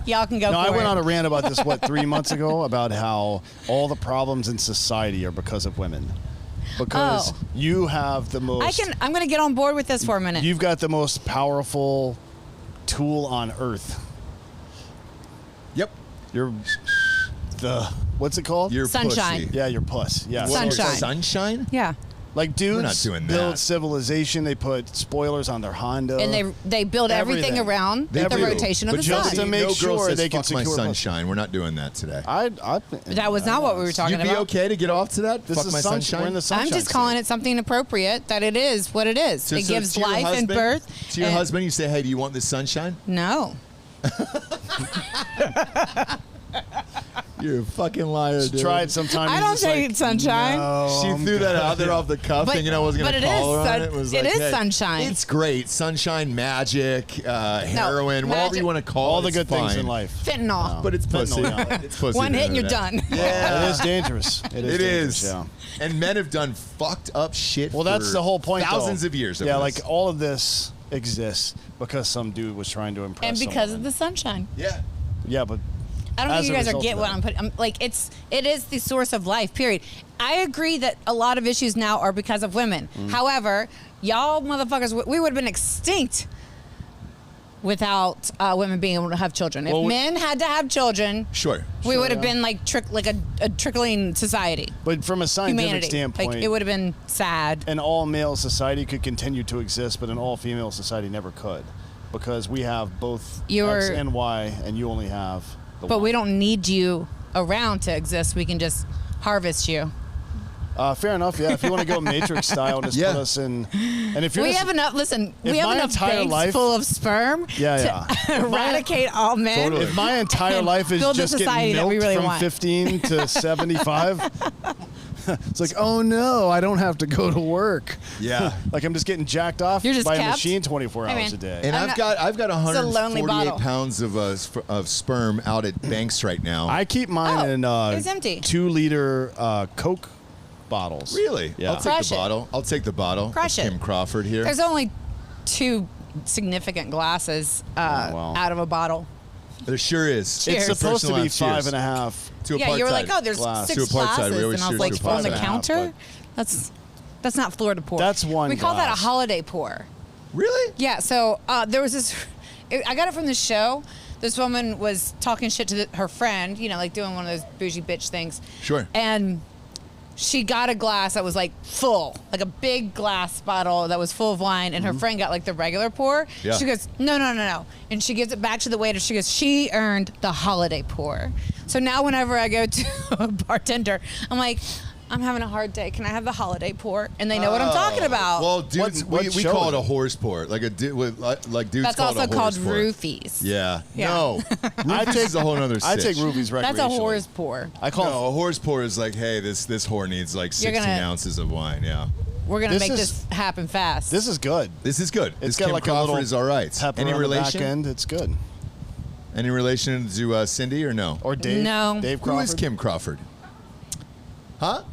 D: Y'all can go.
C: No,
D: for
C: I went
D: it.
C: on a rant about this 3 months ago about how all the problems in society are because of women. Because you have the most.
D: I'm going to get on board with this for a minute.
C: You've got the most powerful tool on earth.
A: Yep.
C: You're what's it called?
A: Your
D: sunshine.
A: Pussy.
C: Yeah, your puss. Yeah.
D: Sunshine.
A: Sunshine?
D: Yeah.
C: Like dudes
A: We're not doing
C: build
A: that.
C: civilization. They put spoilers on their Honda.
D: And they build everything around the rotation of the sun.
C: Just to make sure they can
A: fuck
C: secure
A: my sunshine. We're not doing that today.
D: That was not what we were talking about.
A: You'd be okay to get off to that?
C: This
A: fuck
C: is
A: my sunshine?
C: We're in the sunshine.
D: I'm just calling it something appropriate, that it is what it is.
A: So
D: it gives
A: to your
D: life
A: husband,
D: and birth.
A: To your husband, you say, hey, do you want this sunshine?
D: No.
A: You're a fucking liar, dude.
C: Try it sometime.
D: I don't take sunshine.
C: No,
A: she threw that out there off the cuff, thinking I was going to call her on it.
D: It is sunshine.
A: It's great. Sunshine, magic, heroin, whatever you want to call it.
C: All the good things in life.
D: Fentanyl.
A: No. But it's pussy. It's pussy.
D: One hit and you're done.
A: Yeah.
C: It is dangerous. It is. Yeah.
A: And men have done fucked up shit
C: Well, that's the whole point,
A: thousands of years.
C: Yeah, like all of this exists because some dude was trying to impress
D: And because
C: someone.
D: of the sunshine.
A: Yeah.
C: Yeah, but
D: I don't think you guys are get what I'm putting. It is the source of life. Period. I agree that a lot of issues now are because of women. However, y'all motherfuckers, we would have been extinct without women being able to have children. If men had to have children, we would have been like a trickling society.
C: But from a scientific standpoint,
D: like, it would have been sad.
C: An all-male society could continue to exist, but an all-female society never could, because we have both X and Y, and you only have.
D: But we don't need you around to exist. We can just harvest you.
C: Fair enough. Yeah, if you want to go Matrix style, just put us in. And if you're
D: we have enough. Listen, we have enough banks full of sperm to eradicate all men.
C: If my entire life is just getting milked from 15 to 75. It's like, oh no, I don't have to go to work.
A: Yeah.
C: Like I'm just getting jacked off by a machine 24 hours a day.
A: And I've got 148 pounds of sperm out at Banks right now.
C: I keep mine in
D: it's empty.
C: 2-liter Coke bottles.
A: Really?
C: Yeah.
A: I'll take the bottle.
D: Crush it.
A: Kim Crawford here.
D: There's only 2 significant glasses out of a bottle.
A: There sure is.
D: Cheers.
C: It's supposed to be 5.5
A: to a part
D: you were
A: side.
D: like, oh, there's
C: glass.
D: 6
A: to a part
D: glasses,
A: side. We always
D: and I was like, on the counter. That's not Florida pour.
C: That's one.
D: We call that a holiday pour.
A: Really?
D: Yeah. So there was this. I got it from the show. This woman was talking shit to her friend, like doing one of those bougie bitch things.
A: Sure.
D: And she got a glass that was like full, like a big glass bottle that was full of wine, and her friend got like the regular pour.
A: Yeah.
D: She goes, no. And she gives it back to the waiter. She goes, she earned the holiday pour. So now whenever I go to a bartender, I'm like, I'm having a hard day. Can I have the holiday pour? And they know what I'm talking about.
A: Well, dudes, we call it a horse pour. Like dudes
D: That's
A: call
D: also
A: it a
D: called
A: horse pour.
D: roofies.
A: Yeah.
D: Yeah.
A: No. Roofies is a whole other
C: I take roofies recreationally.
D: That's a horse pour.
A: A horse pour is like, hey, this whore needs like 16 ounces of wine. Yeah.
D: We're going to make this happen fast.
C: This is good.
A: This is good.
C: It's
A: Kim
C: got like
A: Crawford
C: a little
A: is all right.
C: pepper
A: Any
C: on
A: relation?
C: the back end. It's good.
A: Any relation to Cindy or no?
C: Or Dave?
D: No.
C: Dave Crawford?
A: Who is Kim Crawford? Huh?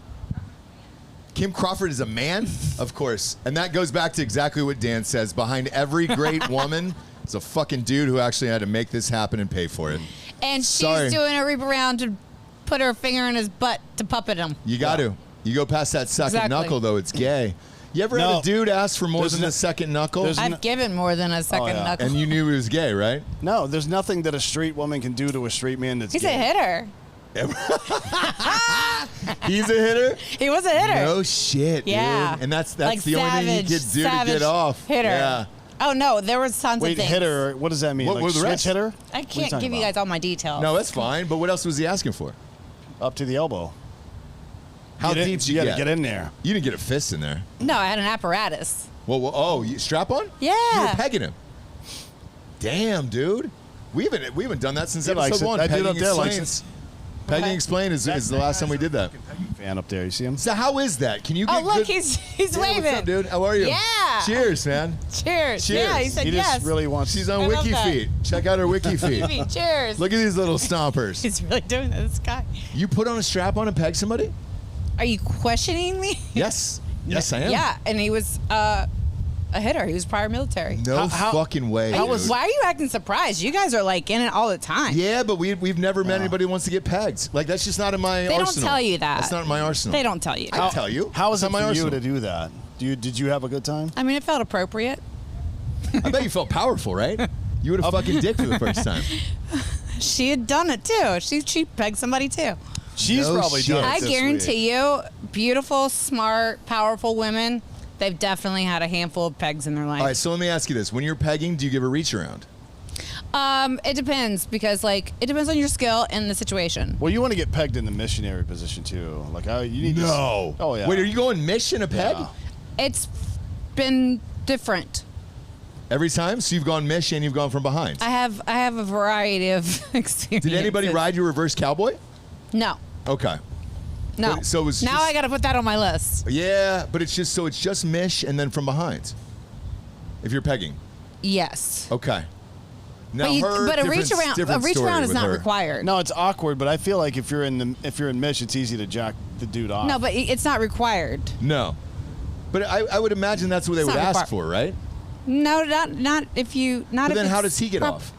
A: Kim Crawford is a man? Of course. And that goes back to exactly what Dan says. Behind every great woman is a fucking dude who actually had to make this happen and pay for it.
D: And she's doing a reap around to put her finger in his butt to puppet him.
A: You got to. You go past that second knuckle, though, it's gay. You ever had a dude ask for more than a second knuckle?
D: I've given more than a second knuckle.
A: And you knew he was gay, right?
C: No, there's nothing that a straight woman can do to a straight man that's
D: He's
C: gay.
D: a hitter.
A: He's a hitter?
D: He was a hitter.
A: No shit,
D: yeah.
A: dude. And that's
D: like
A: the only thing he could do to get off.
D: Hitter.
A: Yeah.
D: Oh, no, there was tons of things.
C: Hitter, what does that mean?
A: What
C: like
A: were the
C: switch
A: rest?
C: hitter?
D: I can't give you guys all my details.
A: No, that's fine. But what else was he asking for?
C: Up to the elbow.
A: How deep did you
C: got to get in there.
A: You didn't get a fist in there.
D: No, I had an apparatus.
A: Well, strap on?
D: Yeah.
A: You were pegging him. Damn, dude. We haven't done that since
C: He likes
A: episode
C: it.
A: 1.
C: That dude
A: Pegging
C: up there likes
A: Explains. Pegging Explained is the last time we did that.
C: Fan up there, you see him?
A: So how is that? Can you get
D: Oh, look,
A: good...
D: he's
A: Yeah,
D: waving.
A: what's up, dude? How are you?
D: Yeah.
A: Cheers, man.
D: Cheers.
A: Cheers.
D: Yeah, he said
C: He
D: yes.
C: just really wants.
A: She's on
D: I love
A: Wiki
D: that.
A: Feet. Check out her Wiki Feet.
D: Cheers.
A: Look at these little stompers.
D: He's really doing this guy.
A: You put on a strap on and peg somebody?
D: Are you questioning me?
A: Yes. Yes, I am.
D: Yeah, and he was a hitter. He was prior military.
A: No fucking way. dude.
D: Why are you acting surprised? You guys are like in it all the time.
A: Yeah, but we've never met anybody who wants to get pegged. Like, that's just not in my arsenal.
D: They don't tell you that.
A: That's not in my arsenal.
D: They don't tell you.
A: I tell you.
C: How is
A: It's
C: it
A: not
C: for
A: my
C: you
A: arsenal.
C: to do that? Did you have a good time?
D: I mean, it felt appropriate.
A: I bet you felt powerful, right? You would have fucking dick for the first time.
D: She had done it too. She pegged somebody too.
C: She's
A: No
C: probably
A: shit.
C: done it
D: I
C: this
D: guarantee
C: week.
D: you, beautiful, smart, powerful women, they've definitely had a handful of pegs in their life.
A: All right, so let me ask you this. When you're pegging, do you give a reach around?
D: It depends because it depends on your skill and the situation.
C: Well, you want to get pegged in the missionary position too. Like, you need to. Oh yeah.
A: Wait, are you going mission a peg?
C: Yeah.
D: It's been different.
A: Every time? So you've gone mission and you've gone from behind.
D: I have a variety of experiences.
A: Did anybody ride your reverse cowboy?
D: No.
A: Okay.
D: No.
A: But- so it was
D: now
A: just-
D: I got to put that on my list.
A: Yeah, but it's just mish and then from behind. If you're pegging.
D: Yes.
A: Okay. Now
D: But a reach around is not required.
C: No, it's awkward, but I feel like if you're in Mish, it's easy to jack the dude off.
D: No, but it's not required.
A: No. But I would imagine that's what they
D: It's
A: would
D: not
A: ask for, right?
D: No, not if you not.
A: But
D: if
A: then how
D: it's
A: does he get off?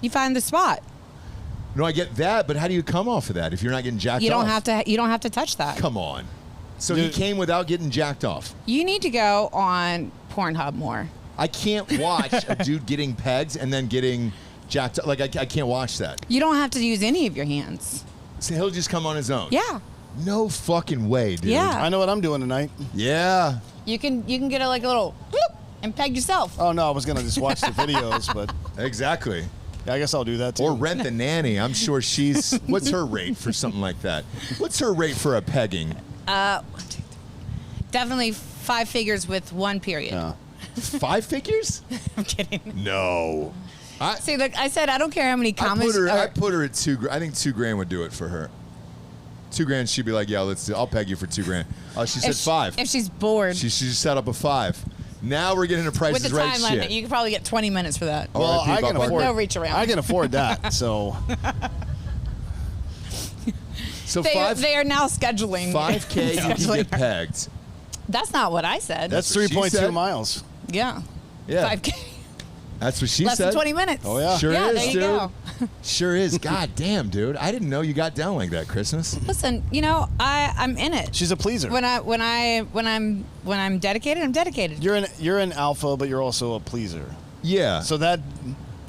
D: You find the spot.
A: No, I get that, but how do you come off of that if you're not getting jacked off?
D: You don't have to. You don't have to touch that.
A: Come on. So he came without getting jacked off.
D: You need to go on Pornhub more.
A: I can't watch a dude getting pegged and then getting jacked up. Like, I can't watch that.
D: You don't have to use any of your hands.
A: So he'll just come on his own.
D: Yeah.
A: No fucking way, dude.
D: Yeah.
C: I know what I'm doing tonight.
A: Yeah.
D: You can get a little whoop and peg yourself.
C: Oh no, I was gonna just watch the videos, but
A: Exactly.
C: yeah, I guess I'll do that too.
A: Or rent the nanny. I'm sure she's... What's her rate for something like that? What's her rate for a pegging?
D: Definitely 5 figures with 1 period.
C: Yeah.
A: 5 figures?
D: I'm kidding.
A: No.
D: See, look, I said I don't care how many comments.
A: I put her at $2,000. I think $2,000 would do it for her. $2,000, she'd be like, "Yeah, I'll peg you for $2,000." Oh, she said 5.
D: If she's bored.
A: She set up a 5. Now we're getting to Price
D: with
A: is
D: the
A: Right
D: time
A: shit.
D: limit, you could probably get 20 minutes for that.
C: Well, I can
D: With
C: afford
D: no reach around.
C: I can afford that. So
A: So
D: they are now scheduling.
A: 5K, you can get pegged.
D: That's not what I said.
C: that's
A: what she
C: 3.2
A: said.
C: miles.
D: yeah.
A: Yeah.
D: 5K.
A: That's what she
D: Less
A: said.
D: than 20 minutes.
C: Oh, yeah.
A: Sure
D: yeah,
A: is,
D: there you
A: dude.
D: go.
A: Sure is. God damn, dude. I didn't know you got down like that, Christmas.
D: Listen, I'm in it.
C: She's a pleaser.
D: When I'm dedicated, I'm dedicated.
C: You're an alpha, but you're also a pleaser.
A: Yeah.
C: So that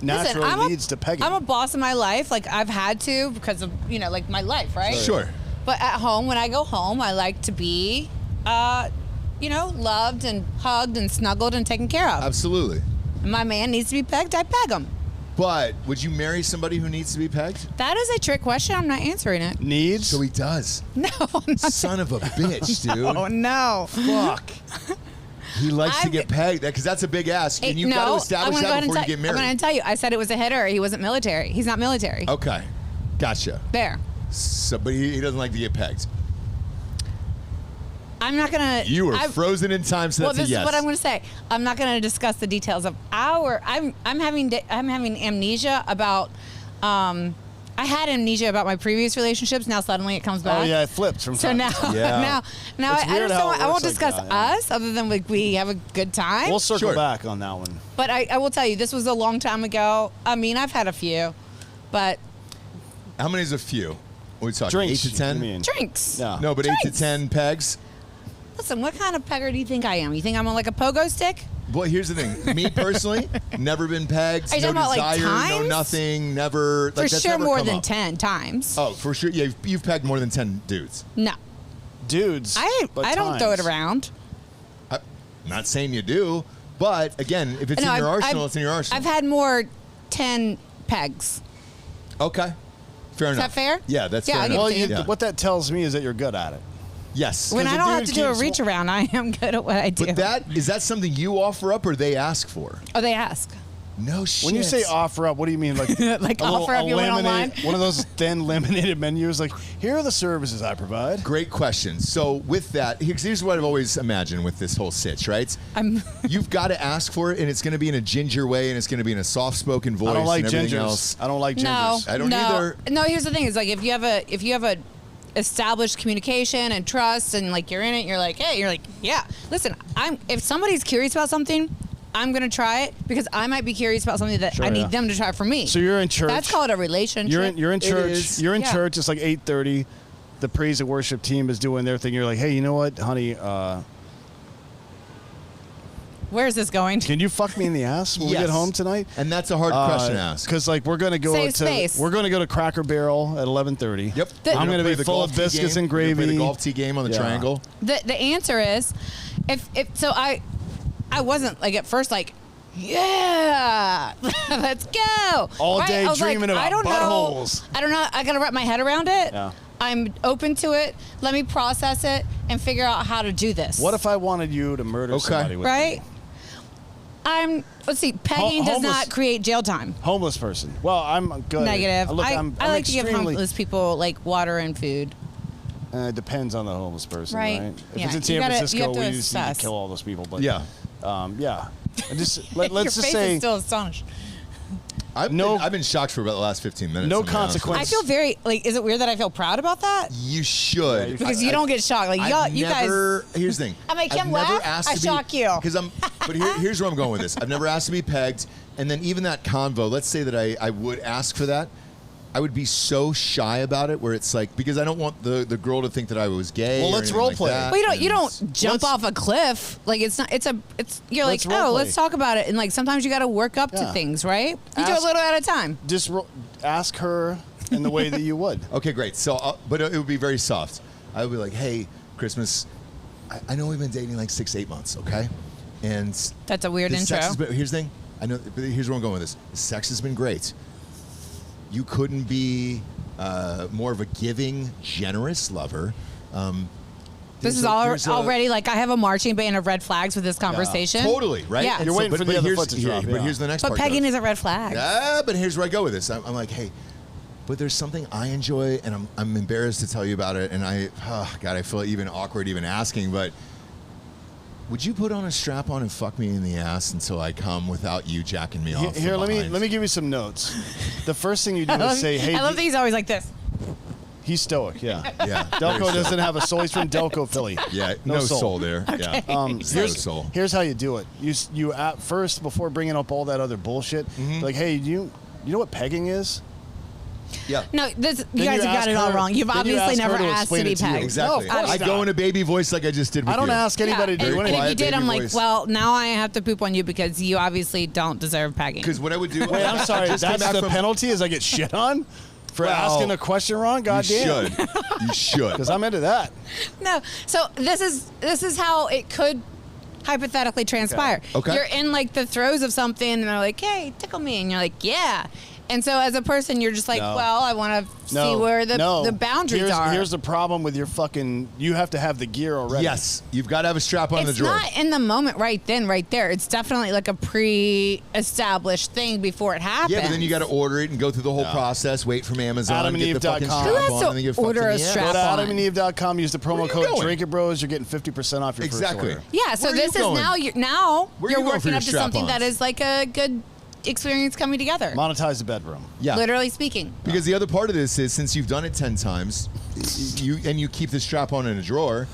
C: naturally
D: I'm
C: leads to pegging.
D: I'm a boss in my life. Like I've had to because of like my life, right?
A: Sure.
D: But at home, when I go home, I like to be, loved and hugged and snuggled and taken care of.
A: Absolutely.
D: My man needs to be pegged, I peg him.
A: But would you marry somebody who needs to be pegged?
D: That is a trick question. I'm not answering it.
C: Needs.
A: So he does.
D: No, I'm not.
A: Son of a bitch, dude.
D: Oh no.
A: Fuck. He likes to get pegged because that's a big ask, and you've got to establish that before you get married.
D: I'm going to tell you. I said it was a hitter. He wasn't military. He's not military.
A: Okay, gotcha.
D: There.
A: So, but he doesn't like to get pegged.
D: I'm not going to.
A: You were frozen in time, so
D: Well,
A: that's a
D: this
A: yes.
D: is what I'm going to say. I'm not going to discuss the details of our. I'm having amnesia about. I had amnesia about my previous relationships. Now suddenly it comes back.
C: Oh yeah, it flips from
D: So
C: time
D: now,
C: to time.
A: Yeah.
D: now
C: It's
D: I
C: weird
D: just
C: how it
D: I won't
C: works like
D: discuss
C: that, yeah.
D: us other than like we have a good time.
C: We'll circle
A: Sure.
C: back on that one.
D: But I will tell you, this was a long time ago. I mean, I've had a few, but
A: How many is a few? What are we talking?
C: Drinks.
A: 8 to 10?
C: I mean.
D: drinks.
C: Yeah.
A: No, but 8 to
D: Drinks.
A: 10 pegs.
D: Listen, what kind of pegger do you think I am? You think I'm on like a pogo stick?
A: Well, here's the thing. Me personally, never been pegged.
D: Are you
A: No
D: talking about, like,
A: desire, no
D: times?
A: nothing. Never.
D: For
A: Like, that's
D: sure,
A: never
D: more
A: come
D: than
A: up.
D: 10 times.
A: Oh, for sure. Yeah, you've pegged more than 10 dudes.
D: No,
C: Dudes.
D: I
C: but
D: don't throw it
C: times.
D: around.
A: I'm not saying you do, But again, if it's in your arsenal, it's in your arsenal.
D: I've had more 10 pegs.
A: Okay. Fair enough.
D: Is that fair?
A: Yeah, that's fair enough.
C: Well, what that tells me is that you're good at it.
A: Yes.
D: When I don't have to do a reach around, I am good at what I do.
A: But is that something you offer up or they ask for?
D: Oh, they ask.
A: No shit.
C: When you say offer up, what do you mean? Like,
D: like offer up you went online?
C: One of those thin laminated menus, like, here are the services I provide.
A: Great question. So with that, here's what I've always imagined with this whole sitch, right? You've got to ask for it, and it's going to be in a ginger way, and it's going to be in a soft-spoken voice.
C: I don't like
A: and everything
C: gingers.
A: Else.
C: I don't like gingers.
D: No,
A: I don't either.
D: No, here's the thing: is like if you have a established communication and trust, and like you're in it, you're like, hey, you're like, yeah. Listen, if somebody's curious about something, I'm going to try it because I might be curious about something that I need them to try for me.
C: So you're in church.
D: That's called a relationship.
C: You're in church. You're in church. It's like 8:30. The praise and worship team is doing their thing. You're like, hey, you know what, honey?
D: Where's this going?
C: Can you fuck me in the ass when we get home tonight?
A: And that's a hard question to ask.
C: Because like we're gonna go to Cracker Barrel at 11:30.
A: Yep.
C: I'm gonna be full of biscuits and gravy.
A: Play the golf tee game on the triangle.
D: The answer is, if so, I wasn't like at first like, yeah, let's go
C: all day dreaming about buttholes.
D: I don't know. I gotta wrap my head around it.
C: Yeah.
D: I'm open to it. Let me process it and figure out how to do this.
C: What if I wanted you to murder somebody with me?
D: Let's see. Pegging does not create jail time.
C: Homeless person. Well, I'm good.
D: Negative.
C: Look,
D: I like to give
C: extremely-
D: homeless people like water and food.
C: It depends on the homeless person, right? If
D: Yeah.
C: it's in San Francisco, we just need to
D: assess.
C: kill all those people. But
A: Yeah.
C: yeah. And just let's
D: Your
C: just
D: face
C: say
D: is still astonished.
A: I've been shocked for about the last 15 minutes.
C: no consequence.
D: I feel very like. Is it weird that I feel proud about that?
A: You should.
D: Because you don't get shocked. Like you guys.
A: Here's the thing.
D: I make him laugh. I shock you.
A: But here's where I'm going with this. I've never asked to be pegged, and then even that convo. Let's say that I would ask for that. I would be so shy about it, where it's like because I don't want the girl to think that I was gay.
C: Well,
A: or
C: let's
A: anything
C: role
A: like
C: play.
A: that.
D: Well, you don't jump off a cliff. Like it's not. You're like,
C: Let's role play.
D: let's talk about it. And like sometimes you got to work up to things, right? You do it a little at a time.
C: Just ask her in the way that you would.
A: Okay, great. So, but it would be very soft. I would be like, hey, Christmas, I know we've been dating like 6-8 months, okay? And
D: That's a weird intro.
A: Here's the thing. I know, but here's where I'm going with this. The sex has been great. You couldn't be more of a giving, generous lover.
D: This is already like I have a marching band of red flags with this conversation.
A: Totally, right?
D: Yeah.
C: You're waiting for the other foot to drop.
A: But here's the next part.
D: But pegging isn't red flags.
A: Yeah, but here's where I go with this. I'm like, hey, but there's something I enjoy, and I'm embarrassed to tell you about it, and God, I feel even awkward even asking, but would you put on a strap-on and fuck me in the ass until I come without you jacking me off?
C: Here, let me give you some notes. The first thing you do is say, hey.
D: I love that he's always like this.
C: He's stoic, yeah.
A: Yeah.
C: Delco doesn't have a soul. He's from Delco, Philly.
A: Yeah, no soul there.
D: Okay.
A: Yeah.
C: Here's
A: soul.
C: Here's how you do it. You at first, before bringing up all that other bullshit, like, hey, you know what pegging is?
A: Yeah.
D: No, you guys have got it all wrong. You've obviously never asked to be pegged.
A: Exactly.
C: No, of course
A: I go in a baby voice like I just did with you.
C: I don't ask anybody to do
D: And
C: anything.
D: if you did, I'm like,
A: voice.
D: well, now I have to poop on you because you obviously don't deserve pegging.
A: Because what I would do...
C: Wait, I'm sorry.
A: Just came
C: That's
A: back
C: the
A: from-
C: penalty is I get shit on for asking a question wrong?
A: You
C: Goddamn.
A: should. You should.
C: Because I'm into that.
D: No, so this is how it could hypothetically transpire.
A: Okay.
D: You're in like the throes of something, and they're like, "Hey, tickle me," and you're like, "Yeah." And so as a person, you're just like,
C: No.
D: well, I want to see where the boundaries are.
C: Here's the problem with your fucking, you have to have the gear already.
A: Yes. You've got to have a strap on the
D: It's
A: drawer.
D: not in the moment right then, right there. It's definitely like a pre-established thing before it happens.
A: Yeah, but then you got to order it and go through the whole process, wait from Amazon, get the fucking
C: AdamandEve.com.
A: strap
D: Who has
A: on,
D: to
A: and then get fucked
D: order
A: in
D: a
A: the ass.
D: strap
C: Go to
D: on?
C: AdamandEve.com, use the promo
A: Where are you
C: code
A: going?
C: Drinkin Bros. You're getting 50% off your
A: Exactly.
C: first order.
D: Yeah, so
A: Where are you
D: this is
A: going?
D: now
A: Where are
D: you're
A: you going for
D: working
A: your
D: up to something that
A: strap-ons?
D: is like a good experience coming together.
C: Monetize the bedroom.
A: Yeah.
D: Literally speaking.
A: Because the other part of this is, since you've done it 10 times, you keep the strap on in a drawer.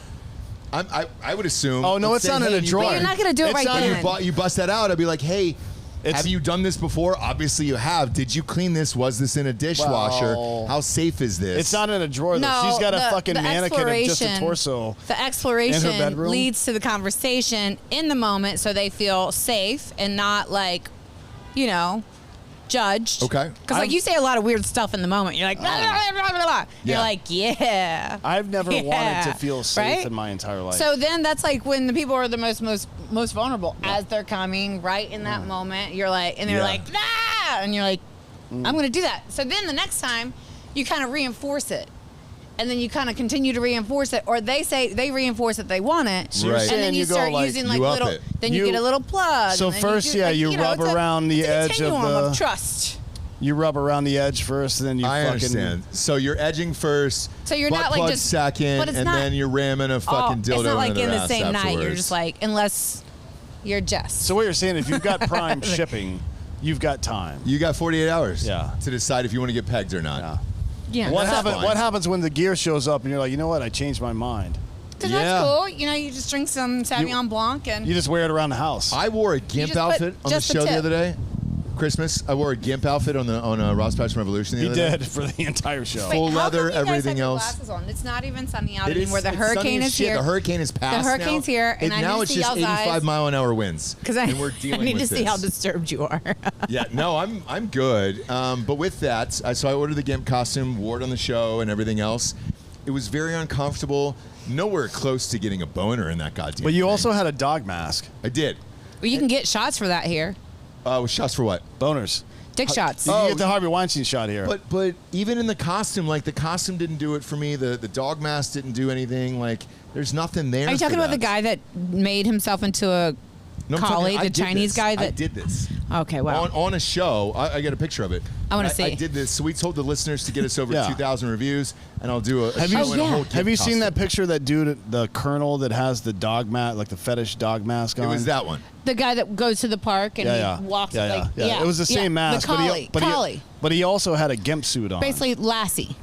A: I would assume.
C: Oh, no,
A: let's
C: it's
A: say,
C: not in
A: hey,
C: a drawer.
D: But you're not going to do it right then.
A: You bust that out. I'd be like, hey, have you done this before? Obviously you have. Did you clean this? Was this in a dishwasher?
C: Well,
A: how safe is this?
C: It's not in a drawer, though.
D: No,
C: She's got a
D: the
C: fucking mannequin of just a torso.
D: The
C: in her
D: exploration
C: bedroom?
D: leads to the conversation in the moment so they feel safe and not like, judged.
A: Okay.
D: Because like you say a lot of weird stuff in the moment. You're like, blah, blah, blah, blah, blah. You're like, yeah.
C: I've never wanted to feel safe in my entire life.
D: So then that's like when the people are the most vulnerable as they're coming right in that moment. You're like, and they're like, ah, and you're like, I'm going to do that. So then the next time you kind of reinforce it. And then you kind of continue to reinforce it, or they say they reinforce that they want it,
C: Right.
D: and then you start using like little. Then you get a little plug.
C: So first, you rub around the edge
D: of trust.
C: You rub around the edge first, and then you
A: I understand. So you're edging first.
D: So you're not like just
A: second, and then you're ramming a fucking dildo.
D: It's not like in the same
A: afterwards.
D: night. You're just like, unless you're just.
C: So what you're saying, if you've got Prime shipping, you've got time.
A: You got 48 hours.
C: Yeah.
A: To decide if you want to get pegged or not.
C: Yeah.
D: Yeah.
C: What happens when the gear shows up and you're like, you know what? I changed my mind.
D: That's cool. You know, you just drink some Sauvignon Blanc and
C: you just wear it around the house.
A: I wore a GIMP outfit on the show the other day. Christmas, I wore a GIMP outfit on Ross Patch Revolution the other day.
C: He did for the entire show.
D: Wait,
A: full leather,
D: how come you guys
A: everything
D: have your
A: else.
D: Glasses on? It's not even sunny out anymore. The hurricane is here.
A: The hurricane is past.
D: The hurricane's
A: now.
D: here, and
A: now it's just 85-mile-an-hour winds.
D: Because I need to see how disturbed you are.
A: Yeah, no, I'm good. But with that, so I ordered the GIMP costume, wore it on the show, and everything else. It was very uncomfortable. Nowhere close to getting a boner in that goddamn.
C: But you
A: thing.
C: also had a dog mask.
A: I did.
D: Well, you can get shots for that here.
A: Shots for what?
C: Boners.
D: Dick shots.
C: You can get the Harvey Weinstein shot here.
A: But even in the costume, like the costume didn't do it for me. The dog mask didn't do anything. Like there's nothing there.
D: Are you talking about the guy that made himself into a collie, the Chinese guy?
A: I did this.
D: Okay, wow.
A: On a show, I got a picture of it.
D: I want to see.
A: I did this. So we told the listeners to get us over 2,000 reviews, and I'll do a
C: have
A: show
C: you,
A: in a whole
C: Have you seen that picture of that dude, the colonel that has the dog mask, like the fetish dog mask on?
A: It was that one.
D: The guy that goes to the park and he walks like
C: It was the same mask.
D: The collie.
C: But he also had a GIMP suit on.
D: Basically, Lassie.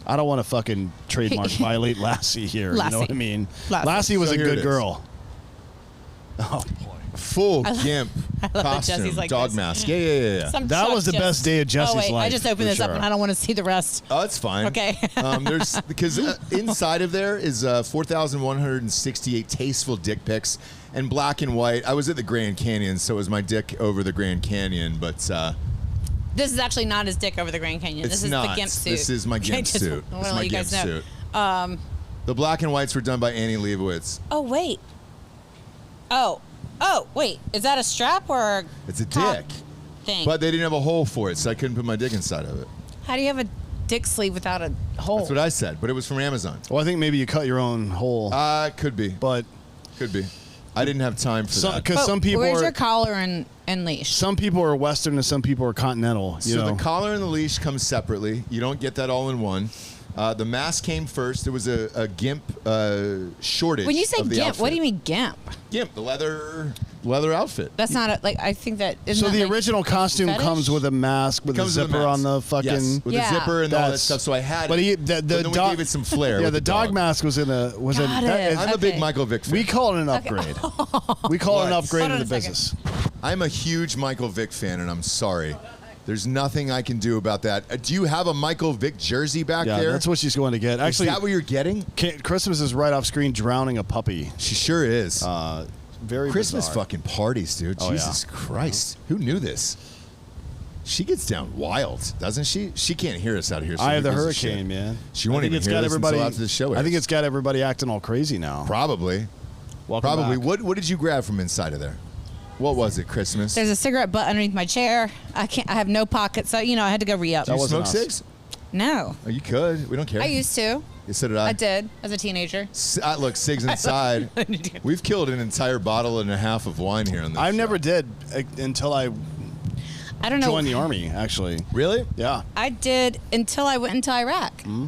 C: I don't want to fucking trademark violate Lassie here.
D: Lassie.
C: You know what I mean?
D: Lassie
C: was a good girl. Oh, boy.
A: Full GIMP costume,
D: like
A: dog mask. Yeah.
C: That was the best day of Jesse's life.
D: I just opened this up and I don't want to see the rest.
A: Oh, it's fine.
D: Okay.
A: Because inside of there is 4,168 tasteful dick pics and black and white. I was at the Grand Canyon, so it was my dick over the Grand Canyon, but
D: this is actually not his dick over the Grand Canyon. This is the GIMP suit.
A: This is my GIMP suit. This is my GIMP suit. The black and whites were done by Annie Leibovitz.
D: Oh, wait. Oh, wait. Is that a strap or
A: it's a dick
D: thing?
A: But they didn't have a hole for it, so I couldn't put my dick inside of it.
D: How do you have a dick sleeve without a hole?
A: That's what I said, but it was from Amazon.
C: Well, I think maybe you cut your own hole.
A: Could be.
C: But
A: could be. I didn't have time for that.
C: Because some people
D: where's your collar and leash?
C: Some people are Western and some people are Continental.
A: So the collar and the leash come separately. You don't get that all in one. The mask came first. There was a GIMP shortage.
D: When you say
A: of the
D: GIMP,
A: outfit.
D: what do you mean GIMP?
A: GIMP, the leather outfit.
D: That's not I think that.
C: So the original costume comes with a mask with a zipper on the fucking.
A: Yes, with a zipper and all that stuff. So I had.
C: But
A: then we gave it some flair.
C: Yeah, the dog mask was in a.
A: I'm a big Michael Vick fan.
C: We call it an upgrade. We call it an upgrade in the business.
A: I'm a huge Michael Vick fan, and I'm sorry. There's nothing I can do about that. Do you have a Michael Vick jersey back there?
C: Yeah, that's what she's going to get. Actually,
A: is that what you're getting?
C: Christmas is right off screen drowning a puppy.
A: She sure is.
C: Very
A: Christmas
C: bizarre.
A: fucking parties, dude. Jesus Christ. Who knew this? She gets down wild, doesn't she? She can't hear us out here. So
C: I have the hurricane, man.
A: She won't even hear us until after the show airs.
C: I think it's got everybody acting all crazy now.
A: Probably.
C: Welcome back.
A: What did you grab from inside of there? What was it, Christmas?
D: There's a cigarette butt underneath my chair. I have no pocket, so I had to go re-up.
A: Do you smoke cigs?
D: No.
A: Oh, you could. We don't care.
D: I used to.
A: So did I.
D: I did as a teenager.
A: Look, cigs inside. We've killed an entire bottle and a half of wine here on this show.
C: Never did until I
D: don't know.
C: Joined the army, actually.
A: Really?
C: Yeah.
D: I did until I went into Iraq.
C: Mm-hmm.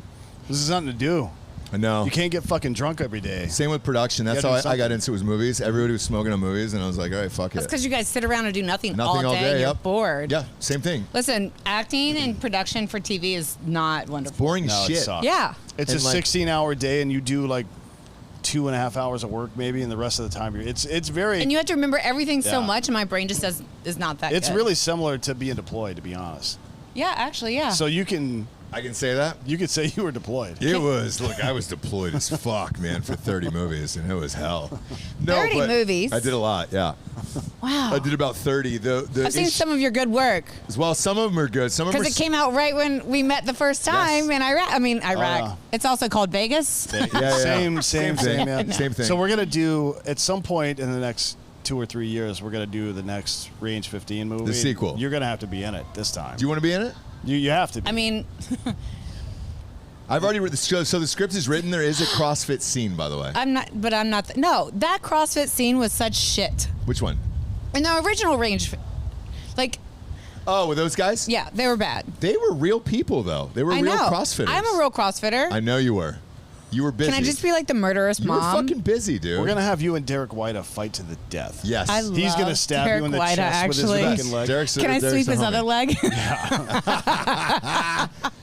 C: This is nothing to do.
A: I know.
C: You can't get fucking drunk every day.
A: Same with production. That's how I got into was movies. Everybody was smoking on movies, and I was like, all right, fuck it.
D: That's because you guys sit around and do nothing all day. You're
A: yep.
D: bored.
A: Yeah, same thing.
D: Listen, acting and production for TV is not wonderful.
A: It's boring as shit.
C: It sucks.
D: Yeah.
C: It's a 16-hour day, and you do like 2.5 hours of work maybe, and the rest of the time it's very.
D: And you have to remember everything so much, and my brain just is not that good.
C: It's really similar to being deployed, to be honest.
D: Yeah, actually, yeah.
C: So you can.
A: I can say that?
C: You could say you were deployed.
A: It was. Look, I was deployed as fuck, man, for 30 movies, and it was hell.
D: 30 movies?
A: I did a lot, yeah.
D: Wow.
A: I did about 30.
D: I've seen some of your good work.
A: Well, some of them are good. Some of them
D: because it came out right when we met the first time in Iraq. I mean, Iraq. It's also called Vegas.
C: Same thing. Yeah.
A: Same thing.
C: So we're gonna do at some point in the next 2 or 3 years. We're gonna do the next Range 15 movie.
A: The sequel.
C: You're gonna have to be in it this time.
A: Do you want to be in it?
C: You have to be.
D: I mean.
A: I've already read the script. So the script is written. There is a CrossFit scene, by the way.
D: I'm not. No, that CrossFit scene was such shit.
A: Which one?
D: In the original Range, like.
A: Oh, were those guys?
D: Yeah, they were bad.
A: They were real people, though. They were real CrossFitters.
D: I'm a real CrossFitter.
A: I know you were. You were busy.
D: Can I just be like the murderous mom?
A: You were fucking busy, dude.
C: We're going to have you and Derek White fight to the death.
A: Yes.
C: He's going to stab
D: Derek
C: you in the
D: White,
C: chest
D: actually.
C: with his fucking leg.
D: Can I sweep his other leg?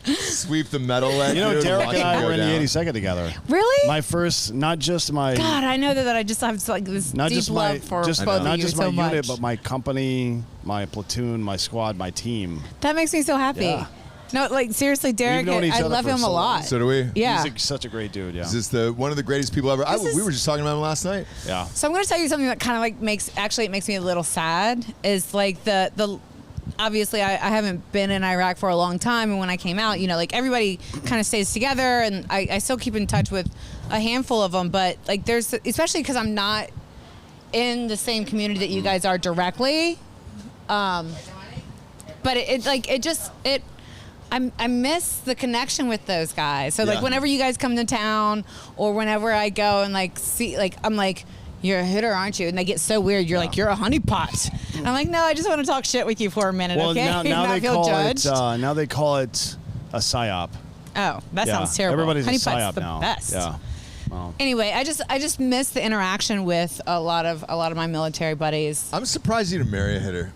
A: Sweep the metal leg.
C: You know,
A: dude,
C: Derek and I were in the
A: down.
C: 82nd together.
D: Really?
C: My first, not just my...
D: God, I know that I just have like this
C: not
D: deep
C: just
D: love for both of
C: not
D: you
C: just
D: so
C: my
D: much.
C: unit, but my company, my platoon, my squad, my team.
D: That makes me so happy.
C: Yeah.
D: No, like seriously, Derek, I love him a lot.
A: So do we.
D: Yeah.
C: He's such a great dude, yeah.
A: Is this one of the greatest people ever? We were just talking about him last night.
C: Yeah.
D: So I'm going to tell you something that kind of like makes me a little sad is like the obviously I haven't been in Iraq for a long time, and when I came out, you know, like everybody kind of stays together, and I still keep in touch with a handful of them, but like there's, especially because I'm not in the same community that you guys are directly, but I miss the connection with those guys. So like whenever you guys come to town or whenever I go and like see, like I'm like, you're a hitter, aren't you? And they get so weird. You're like, you're a honeypot. And I'm like, no, I just want to talk shit with you for a minute, okay?
C: Now
D: Not
C: they
D: feel
C: call
D: judged.
C: now they call it a psyop.
D: Oh, that sounds terrible.
C: Everybody's
D: honeypot's
C: a psyop
D: the
C: now.
D: best.
C: Yeah. Well.
D: Anyway, I just miss the interaction with a lot of my military buddies.
A: I'm surprised you didn't marry a hitter.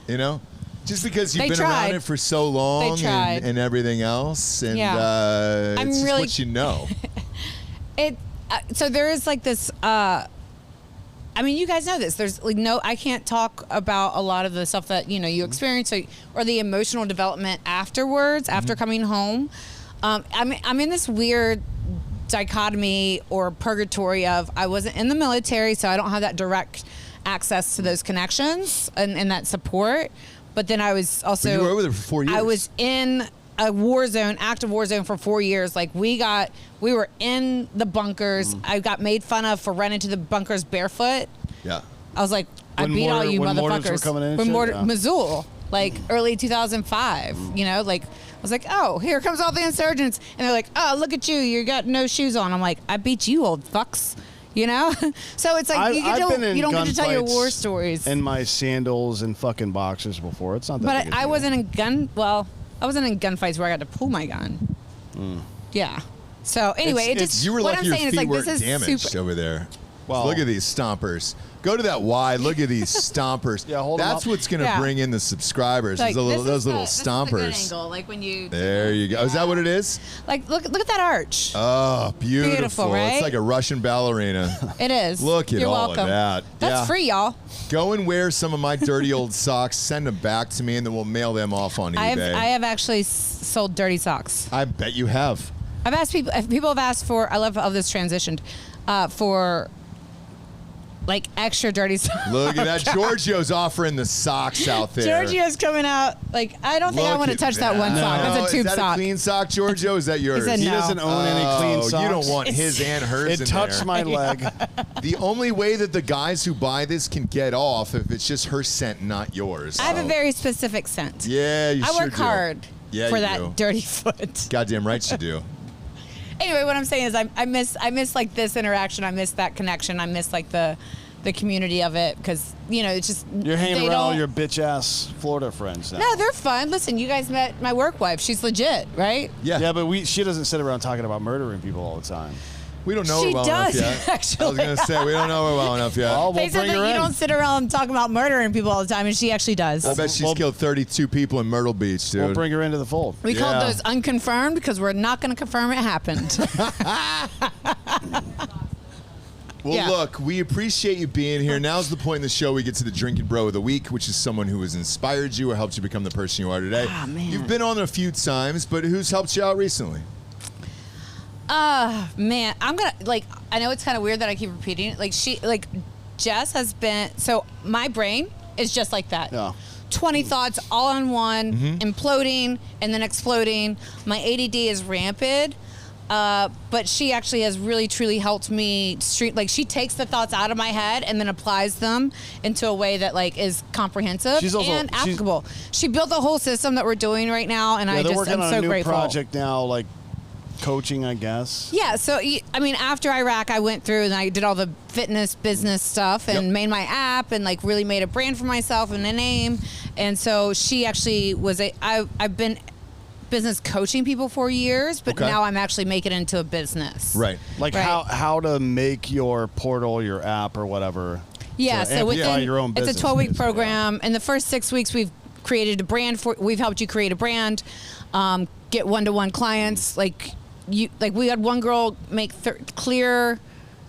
A: You know? Just because you've
D: They
A: been
D: tried.
A: around it for so long and everything else, and it's just what you know.
D: So there is like this. I mean, you guys know this. There's like I can't talk about a lot of the stuff that you experience or the emotional development afterwards, after coming home. I'm in this weird dichotomy or purgatory of I wasn't in the military, so I don't have that direct access to those connections and that support. But then I was also.
A: But you were over there for 4 years.
D: I was in a war zone, active war zone for 4 years. Like we were in the bunkers. I got made fun of for running to the bunkers barefoot.
A: Yeah.
D: I was like, I beat all you
C: when mortars
D: motherfuckers.
C: were coming in and
D: when
C: shit?
D: Mosul, like early 2005. Like I was like, oh, here comes all the insurgents, and they're like, oh, look at you, you got no shoes on. I'm like, I beat you, old fucks. So it's like you don't get to tell your war stories.
C: In my sandals and fucking boxers before. It's not that.
D: But I wasn't in I wasn't in gunfights where I got to pull my gun. Yeah. So anyway,
A: you were
D: what
A: lucky
D: I'm
A: your
D: saying is
A: feet
D: like
A: weren't
D: this is
A: damaged
D: super.
A: over there.
C: Well,
A: look at these stompers. Go to that Y. Look at these stompers.
C: Yeah, hold 'em
A: That's
C: up.
A: what's going to bring in the subscribers.
D: Like,
A: those little
D: this
A: stompers.
D: is the good angle, like when you.
A: There you go. Is that what it is?
D: Like look at that arch.
A: Oh, beautiful.
D: Beautiful, right?
A: It's like a Russian ballerina.
D: It is.
A: Look at
D: You're
A: all
D: welcome.
A: of that.
D: That's free, y'all.
A: Go and wear some of my dirty old socks. Send them back to me, and then we'll mail them off on eBay.
D: I have actually sold dirty socks.
A: I bet you have.
D: I've asked people. People have asked for. I love how this transitioned. For like extra dirty socks.
A: Look at that. Giorgio's offering the socks out there.
D: Giorgio's coming out. Like I don't think I want to touch that one sock. That's a tube
A: sock. Is that
D: sock.
A: a clean sock, Giorgio? Is that yours?
D: He
C: He doesn't own any clean socks.
A: You don't want his and hers
C: It
A: in
C: touched
A: there.
C: my leg.
A: The only way that the guys who buy this can get off if it's just her scent, not yours.
D: I have a very specific scent.
A: Yeah, you
D: I
A: sure
D: work
A: do.
D: hard
A: Yeah,
D: for
A: you
D: that
A: do.
D: dirty foot.
A: Goddamn right you do.
D: Anyway, what I'm saying is I miss like this interaction. I miss that connection. I miss like the community of it because it's just
C: You're hanging
D: they
C: around all
D: don't-
C: your bitch ass Florida friends now.
D: No, they're fun. Listen, you guys met my work wife. She's legit, right?
A: Yeah.
C: Yeah, but she doesn't sit around talking about murdering people all the time.
A: We don't know
D: She
A: her well
D: does,
A: enough yet.
D: actually.
A: I was going to say, we don't know her well enough yet.
C: Well,
D: They
C: we'll
D: said
C: bring
D: that
C: her
D: you
C: in.
D: don't sit around talking about murdering people all the time, and she actually does.
A: I bet she's killed 32 people in Myrtle Beach, dude.
C: We'll bring her into the fold.
D: We called those unconfirmed because we're not going to confirm it happened.
A: Well,
D: Yeah.
A: look, we appreciate you being here. Now's the point in the show we get to the Drinkin' Bro of the Week, which is someone who has inspired you or helped you become the person you are today.
D: Ah, man.
A: You've been on a few times, but who's helped you out recently?
D: Man, I'm gonna I know it's kind of weird that I keep repeating it. Like Jess has been, so my brain is just like that.
C: Yeah.
D: 20 thoughts all on one, imploding and then exploding. My ADD is rampant. But she actually has really, truly helped me like she takes the thoughts out of my head and then applies them into a way that like is comprehensive and applicable. She built the whole system that we're doing right now, and I'm so grateful. They're working on a new
C: project now, like coaching, I guess.
D: Yeah, so I mean, after Iraq, I went through and I did all the fitness business stuff and made my app and like really made a brand for myself and a name. And so she actually was I've been business coaching people for years, but now I'm actually making it into a business.
A: Right.
C: Like how to make your portal, your app, or whatever.
D: Yeah. So within
C: your own business.
D: It's a 12-week program. In the first 6 weeks, we've created a brand we've helped you create a brand, get one-to-one clients. Like we had one girl make clear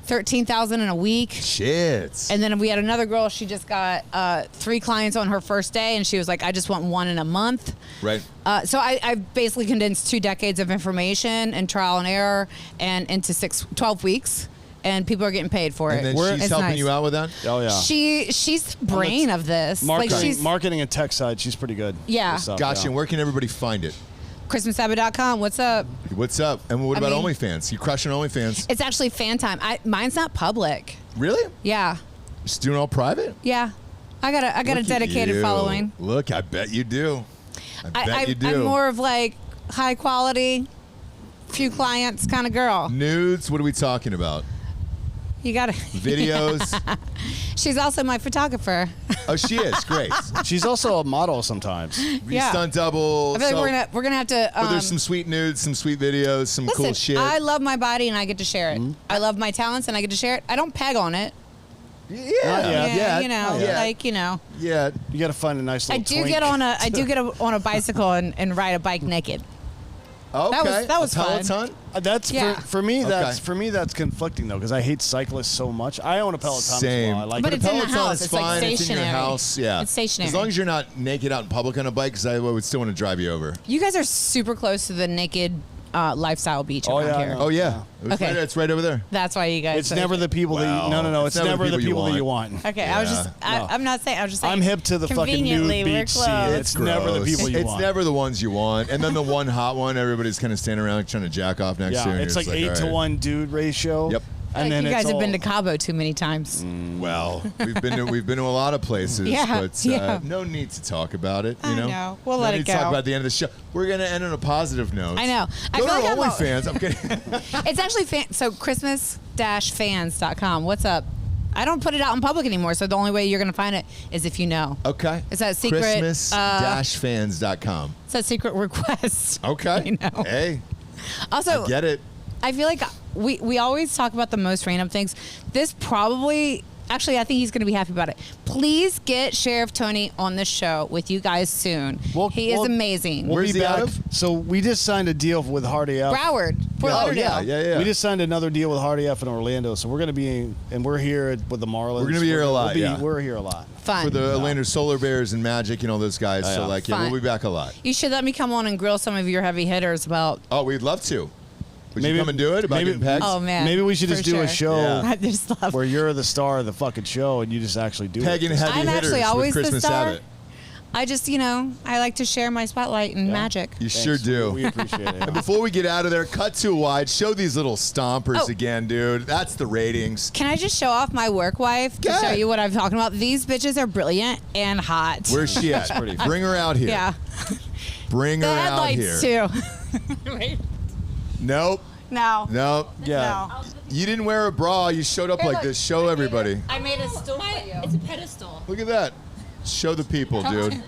D: $13,000 in a week.
A: Shit.
D: And then we had another girl, she just got 3 clients on her first day, and she was like, I just want 1 in a month.
A: Right.
D: So I basically condensed 2 decades of information and trial and error and into 12 weeks, and people are getting paid for it.
A: And then she's helping you out with that?
C: Oh, yeah.
D: She's the brain of this.
C: Marketing and tech side, she's pretty good.
D: Yeah.
A: Gotcha. And where can everybody find it?
D: ChristmasAbbott.com. What's up?
A: What's up? And what about OnlyFans? You crushing OnlyFans?
D: It's actually fan time. Mine's not public.
A: Really?
D: Yeah.
A: Just doing all private?
D: Yeah. I got a dedicated following.
A: Look, I bet you do. I bet you do.
D: I'm more of like high quality, few clients kind of girl.
A: Nudes? What are we talking about?
D: You got to
A: videos.
D: She's also my photographer.
A: Oh, she is great.
C: She's also a model sometimes.
D: Yeah.
A: Stunt double.
D: I feel like we're gonna have to.
A: But there's some sweet nudes, some sweet videos, some cool shit.
D: I love my body and I get to share it. I love my talents and I get to share it. I don't peg on it.
A: Yeah.
D: You know, like you know.
A: Yeah.
C: You got to find a nice little.
D: I do get on a bicycle and ride a bike naked.
A: Okay.
D: That was fun.
A: Peloton?
C: That's for me. That's conflicting though, because I hate cyclists so much. I own a Peloton
A: Same.
C: as well. I like
D: But
C: it.
D: it's in the
A: Peloton
D: house.
A: is
D: It's like
A: fine. It's in your
D: stationary.
A: house. Yeah.
D: It's stationary.
A: As long as you're not naked out in public on a bike, because I would still want to drive you over.
D: You guys are super close to the naked lifestyle beach around here.
A: Oh yeah.
D: Okay.
A: It's right over there.
D: That's why you guys.
C: It's never the people that you, no. It's never the people that you want.
D: Okay, I was just. I'm not saying. I was just saying.
C: I'm hip to the fucking nude beach scene. It's never the people you want.
A: It's never the ones you want. And then the one hot one, everybody's kind of standing around trying to jack off next to you.
C: It's like 8-to-1 dude ratio.
A: Yep.
C: And then
D: you guys have been to Cabo too many times.
A: Well, we've been to a lot of places, but no need to talk about it. You know,
D: I know. We'll let it go.
A: To talk about at the end of the show. We're gonna end on a positive note.
D: I know.
A: Go to OnlyFans. I'm kidding.
D: It's actually so Christmas-fans.com. What's up? I don't put it out in public anymore, so the only way you're gonna find it is if you know.
A: Okay.
D: It's that secret.
A: Christmas-fans.com.
D: It's a secret request.
A: Okay.
D: You know.
A: Hey.
D: Also,
A: I get it.
D: I feel like we always talk about the most random things. This probably, actually, I think he's going to be happy about it. Please get Sheriff Tony on the show with you guys soon. He is amazing.
A: Where's he out of?
C: So we just signed a deal with Hardy F.
D: Broward, Fort Lauderdale.
A: Yeah.
C: We just signed another deal with Hardy F in Orlando, so we're going to be, and we're here with the Marlins.
A: We're going to be here a lot.
C: We're here a lot.
D: Fun.
A: For the Orlando Solar Bears and Magic, those guys. So we'll be back a lot.
D: You should let me come on and grill some of your heavy hitters about.
A: Oh, we'd love to. Would you come and do it about getting pegged?
D: Oh, man.
C: Maybe we should just do a show
D: I just love
C: where you're the star of the fucking show and you just actually do
A: pegging
C: it.
A: heavy
D: I'm
A: hitters
D: actually always
A: with Christmas
D: the star.
A: Abbott.
D: I just, I like to share my spotlight and magic.
A: You sure do.
C: We appreciate it.
A: And before we get out of there, cut too wide. Show these little stompers again, dude. That's the ratings.
D: Can I just show off my work wife to show you what I'm talking about? These bitches are brilliant and hot.
A: Where's she at? Bring her out here.
D: Yeah.
A: Bring her out here.
D: The headlights, too.
A: Wait. Nope.
D: No.
A: Nope.
C: Yeah.
D: No.
A: You didn't wear a bra. You showed up like this. Show everybody.
D: I made a stool for you.
E: It's a pedestal.
A: Look at that. Show the people, dude.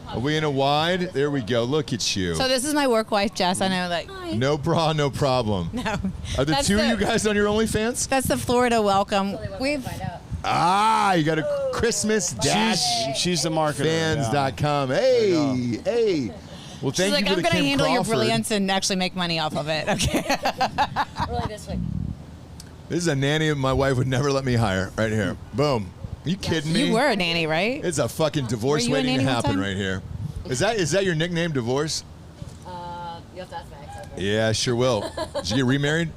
A: Are we in a wide? There we go. Look at you.
D: So this is my work wife, Jess. I know that.
A: No bra, no problem.
D: No.
A: Are the two of you guys on your OnlyFans?
D: That's the Florida welcome.
A: You got a Christmas
C: She's the marketer.
A: fans.com. Hey. Well, thank
D: She's
A: you
D: like,
A: for
D: I'm
A: the
D: going to
A: Kim
D: handle your
A: Crawford.
D: brilliance and actually make money off of it. Okay.
E: Really this way.
A: This is a nanny my wife would never let me hire right here. Boom. Are you kidding me?
D: You were a nanny, right?
A: It's a fucking divorce
D: Were you a
A: waiting to
D: nanny one
A: happen
D: time?
A: right here. Is that your nickname, Divorce?
E: You have to ask my ex-husband.
A: Yeah, sure will. Did you get remarried?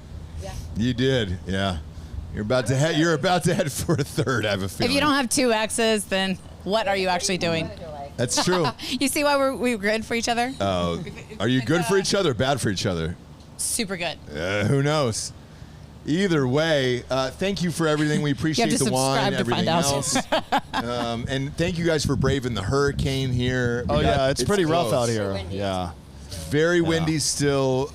E: Yeah.
A: You did, yeah. You're about to head for a third, I have a feeling.
D: If you don't have 2 exes, then what are you actually doing?
A: That's true.
D: You see why we're good for each other?
A: Oh, are you good for each other or bad for each other?
D: Super good.
A: Who knows? Either way, thank you for everything. We appreciate the wine, everything else. And thank you guys for braving the hurricane here.
C: It's pretty rough out here. Yeah.
A: Very windy still.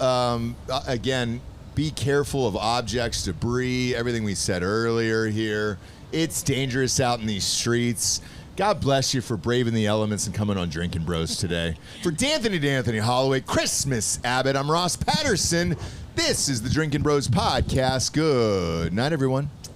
A: Again, be careful of objects, debris, everything we said earlier here. It's dangerous out in these streets. God bless you for braving the elements and coming on Drinkin' Bros today. For D'Anthony Holloway, Christmas Abbott, I'm Ross Patterson. This is the Drinkin' Bros podcast. Good night, everyone.